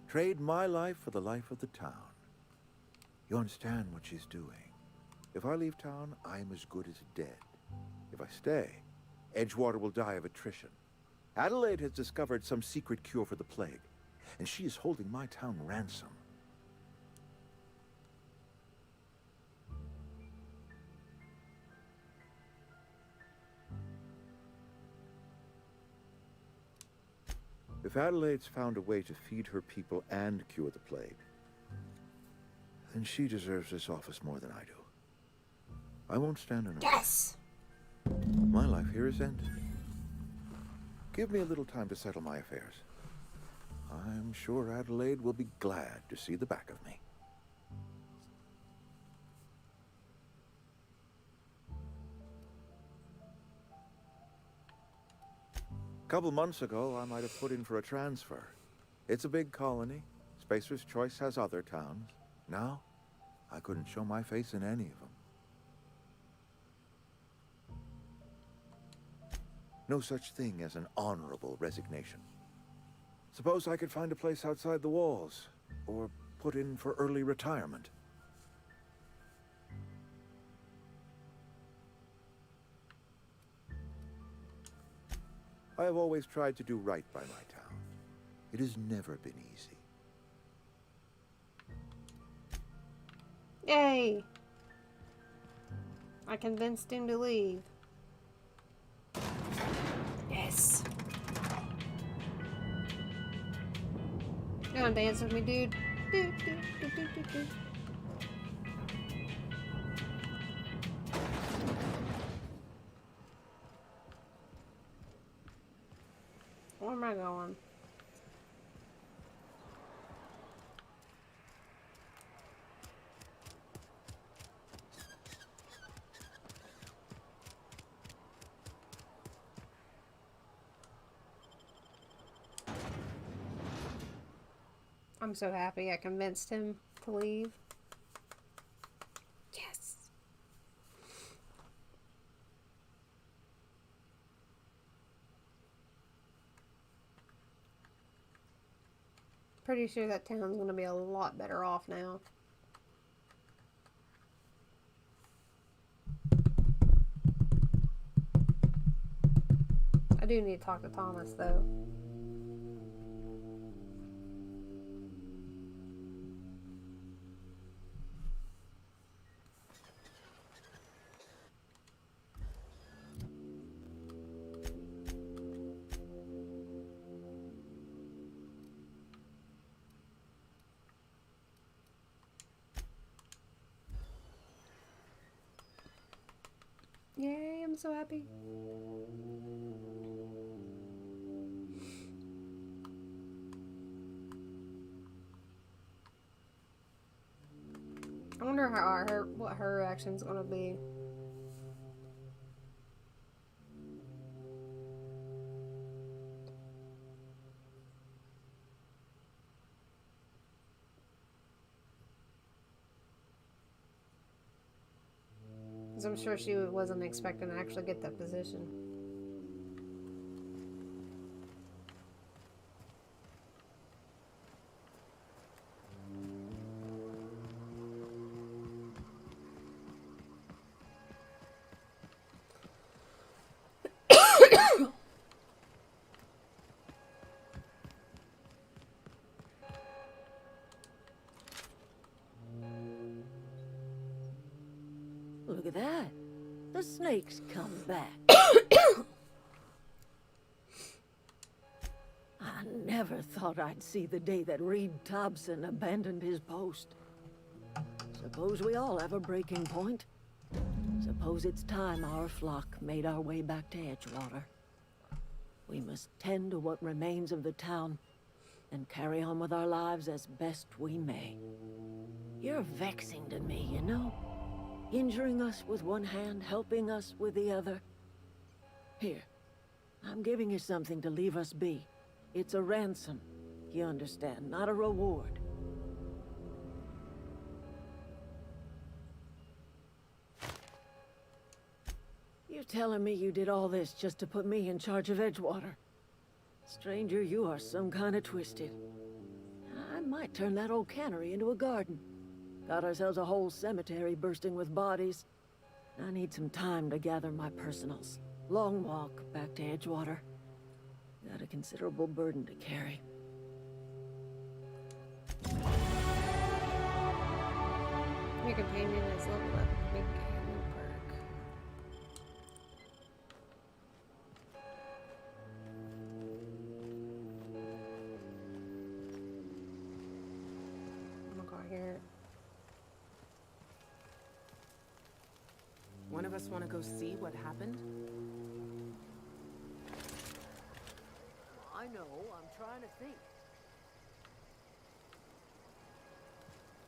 Trade my life for the life of the town. You understand what she's doing. If I leave town, I am as good as dead. If I stay, Edgewater will die of attrition. Adelaide has discovered some secret cure for the plague, and she is holding my town ransom. If Adelaide's found a way to feed her people and cure the plague, then she deserves this office more than I do. I won't stand in her way. Yes! My life here is ended. Give me a little time to settle my affairs. I'm sure Adelaide will be glad to see the back of me. A couple months ago, I might have put in for a transfer. It's a big colony. Spacer's Choice has other towns. Now, I couldn't show my face in any of them. No such thing as an honorable resignation. Suppose I could find a place outside the walls, or put in for early retirement. I have always tried to do right by my town. It has never been easy. Yay! I convinced him to leave. Yes! You wanna dance with me, dude? Do, do, do, do, do, do. Where am I going? I'm so happy I convinced him to leave. Yes. Pretty sure that town's gonna be a lot better off now. I do need to talk to Thomas, though. Yay, I'm so happy. I wonder what her reaction's gonna be. Because I'm sure she wasn't expecting to actually get that position. Look at that. The snake's come back. I never thought I'd see the day that Reed Thompson abandoned his post. Suppose we all have a breaking point. Suppose it's time our flock made our way back to Edgewater. We must tend to what remains of the town and carry on with our lives as best we may. You're vexing to me, you know? Injuring us with one hand, helping us with the other. Here, I'm giving you something to leave us be. It's a ransom, you understand, not a reward. You're telling me you did all this just to put me in charge of Edgewater? Stranger, you are some kind of twisted. I might turn that old cannery into a garden. Got ourselves a whole cemetery bursting with bodies. I need some time to gather my personals. Long walk back to Edgewater. Got a considerable burden to carry. Your companion is level up. Big new perk. Oh my god, here. One of us want to go see what happened? I know, I'm trying to think.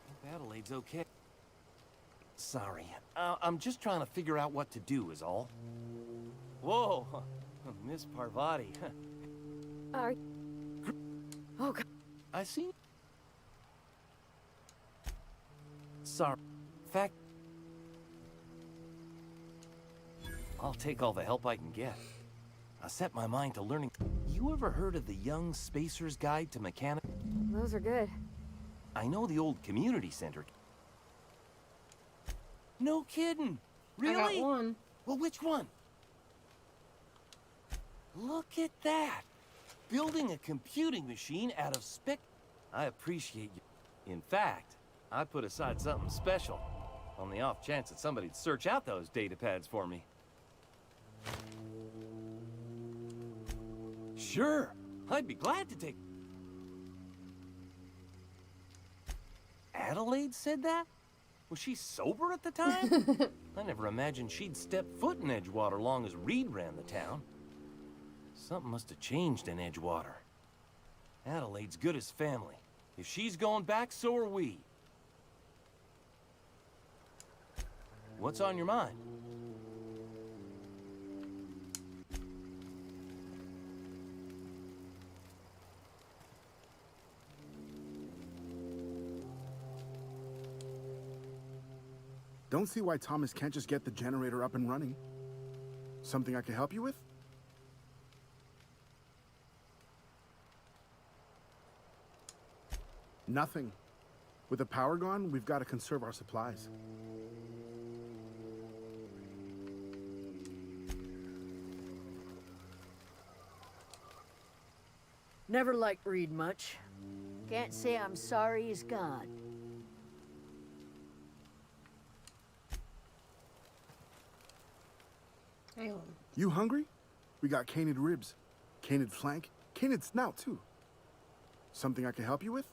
Hope Adelaide's okay. Sorry, I'm just trying to figure out what to do is all. Whoa, Miss Parvati. Oh god. I see. Sorry. Fact. I'll take all the help I can get. I set my mind to learning. You ever heard of the Young Spacer's Guide to Mechanic? Those are good. I know the old community center. No kidding. Really? I got one. Well, which one? Look at that. Building a computing machine out of spec. I appreciate you. In fact, I put aside something special on the off chance that somebody'd search out those data pads for me. Sure, I'd be glad to take... Adelaide said that? Was she sober at the time? I never imagined she'd step foot in Edgewater long as Reed ran the town. Something must have changed in Edgewater. Adelaide's good as family. If she's going back, so are we. What's on your mind? Don't see why Thomas can't just get the generator up and running. Something I can help you with? Nothing. With the power gone, we've got to conserve our supplies. Never liked Reed much. Can't say I'm sorry he's gone. You hungry? We got canid ribs, canid flank, canid snout too. Something I can help you with?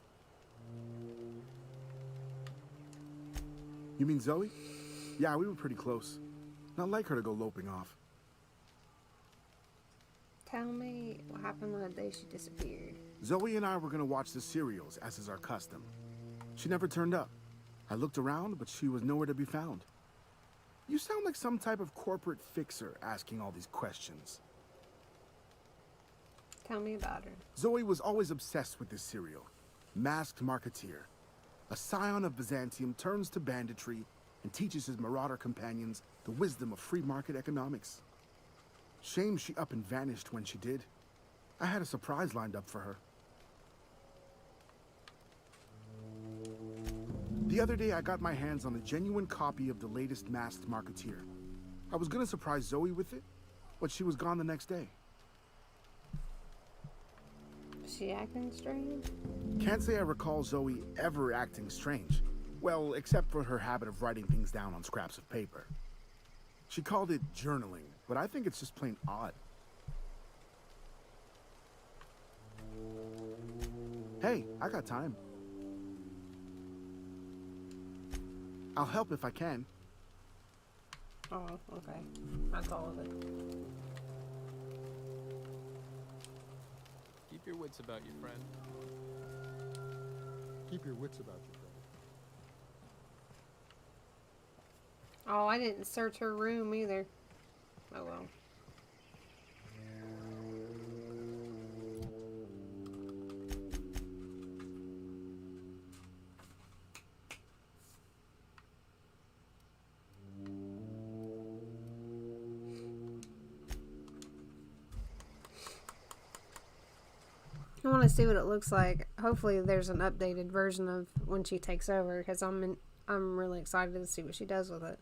You mean Zoe? Yeah, we were pretty close. Not like her to go loping off. Tell me what happened on the day she disappeared. Zoe and I were gonna watch the serials, as is our custom. She never turned up. I looked around, but she was nowhere to be found. You sound like some type of corporate fixer asking all these questions. Tell me about her. Zoe was always obsessed with this serial. Masked Marketeer. A scion of Byzantium turns to banditry and teaches his marauder companions the wisdom of free market economics. Shame she up and vanished when she did. I had a surprise lined up for her. The other day I got my hands on a genuine copy of the latest Masked Marketeer. I was gonna surprise Zoe with it, but she was gone the next day. Is she acting strange? Can't say I recall Zoe ever acting strange. Well, except for her habit of writing things down on scraps of paper. She called it journaling, but I think it's just plain odd. Hey, I got time. I'll help if I can. Oh, okay. That's all of it. Keep your wits about you, friend. Keep your wits about you, friend. Oh, I didn't search her room either. Oh well. I want to see what it looks like. Hopefully there's an updated version of when she takes over, because I'm really excited to see what she does with it.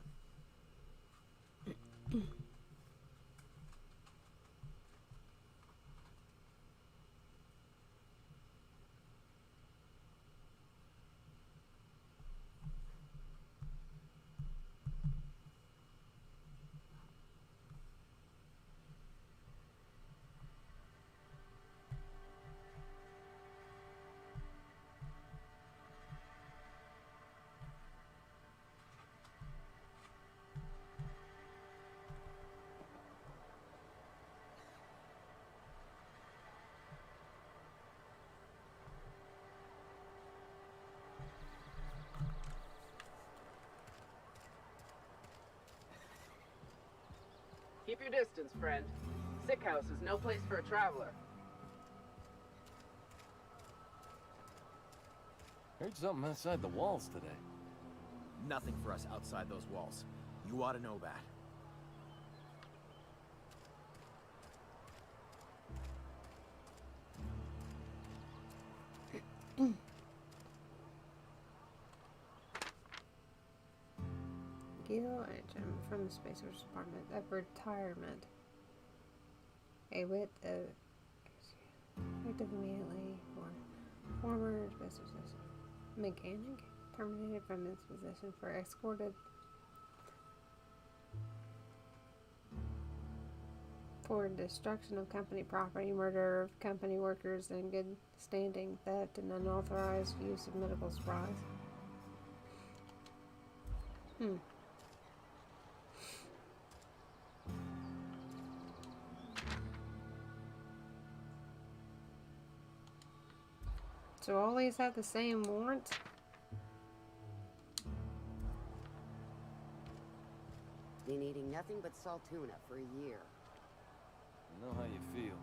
Keep your distance, friend. Sick house is no place for a traveler. Heard something outside the walls today. Nothing for us outside those walls. You ought to know that. Gil Engine from the Space Force Department of Retirement. A wit effective immediately for former business mechanic terminated from his position for escorted for destruction of company property, murder of company workers in good standing, theft, and unauthorized use of medical supplies. So all these have the same warrant? Been eating nothing but salt tuna for a year. I know how you feel.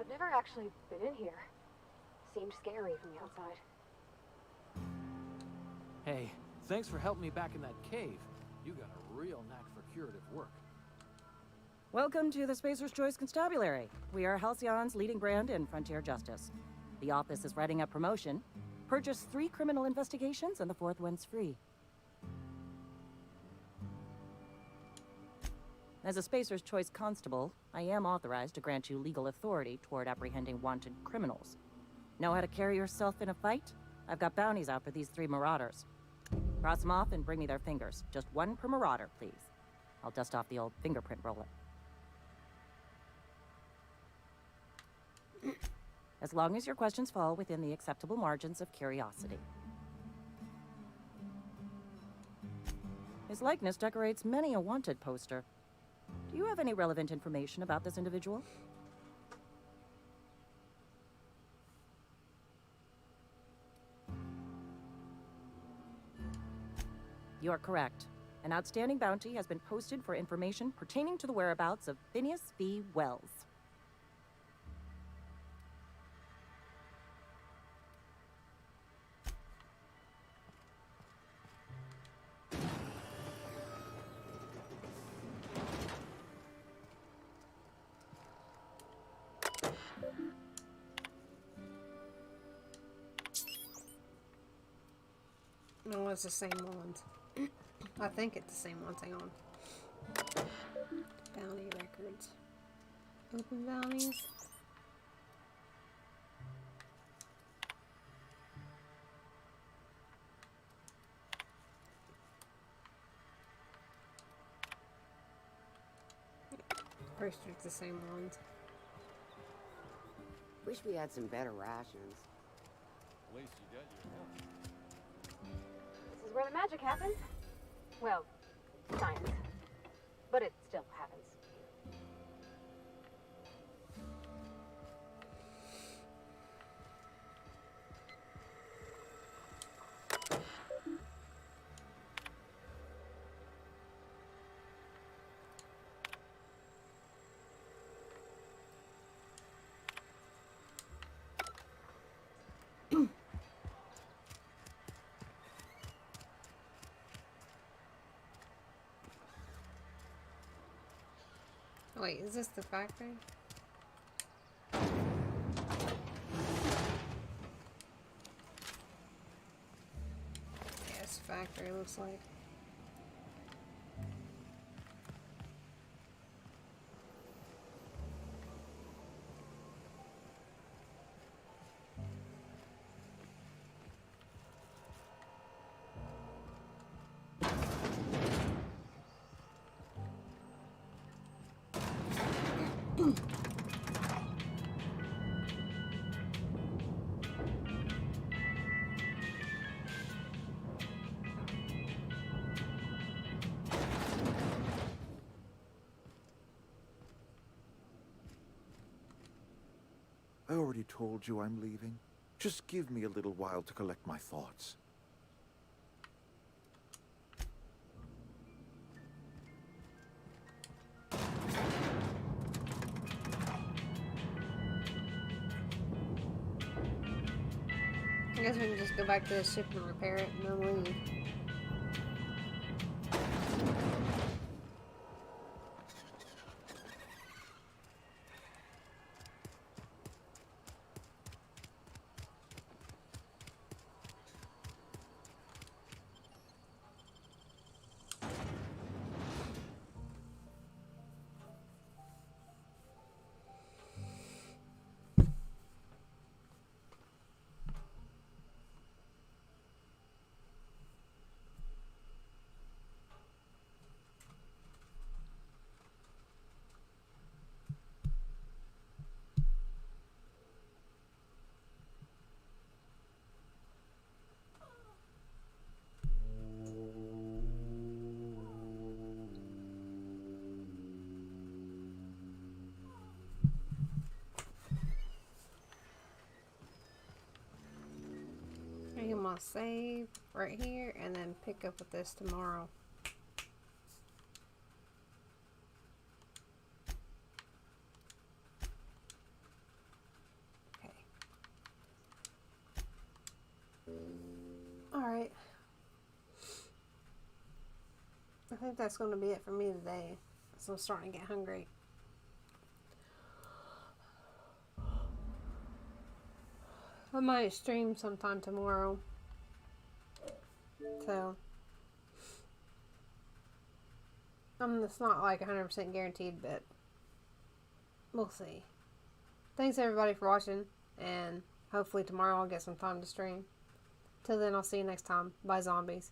I've never actually been in here. Seemed scary from the outside. Hey, Thanks for helping me back in that cave. You got a real knack for curative work. Welcome to the Spacer's Choice Constabulary. We are Halcyon's leading brand in frontier justice. The office is writing up promotion. Purchase 3 criminal investigations and the 4th one's free. As a Spacer's Choice Constable, I am authorized to grant you legal authority toward apprehending wanted criminals. Know how to carry yourself in a fight? I've got bounties out for these 3 marauders. Cross them off and bring me their fingers. Just 1 per marauder, please. I'll dust off the old fingerprint roller. As long as your questions fall within the acceptable margins of curiosity. His likeness decorates many a wanted poster. Do you have any relevant information about this individual? You're correct. An outstanding bounty has been posted for information pertaining to the whereabouts of Phineas V. Wells. No, it's the same ones. I think it's the same ones. Hang on. Bounty records. Open bounties. First, it's the same ones. Wish we had some better rations. At least you got your help. This is where the magic happens. Well, science. But it still happens. Wait, is this the factory? Yes, factory looks like. I already told you I'm leaving. Just give me a little while to collect my thoughts. I guess we can just go back to the ship and repair it and then leave. I'm gonna save right here and then pick up with this tomorrow. Okay. Alright. think that's going to be it for me today. So I'm starting to get hungry. I might stream sometime tomorrow. So, it's not like 100% guaranteed, but we'll see. Thanks everybody for watching, and hopefully tomorrow I'll get some time to stream. Till then, I'll see you next time. Bye, zombies.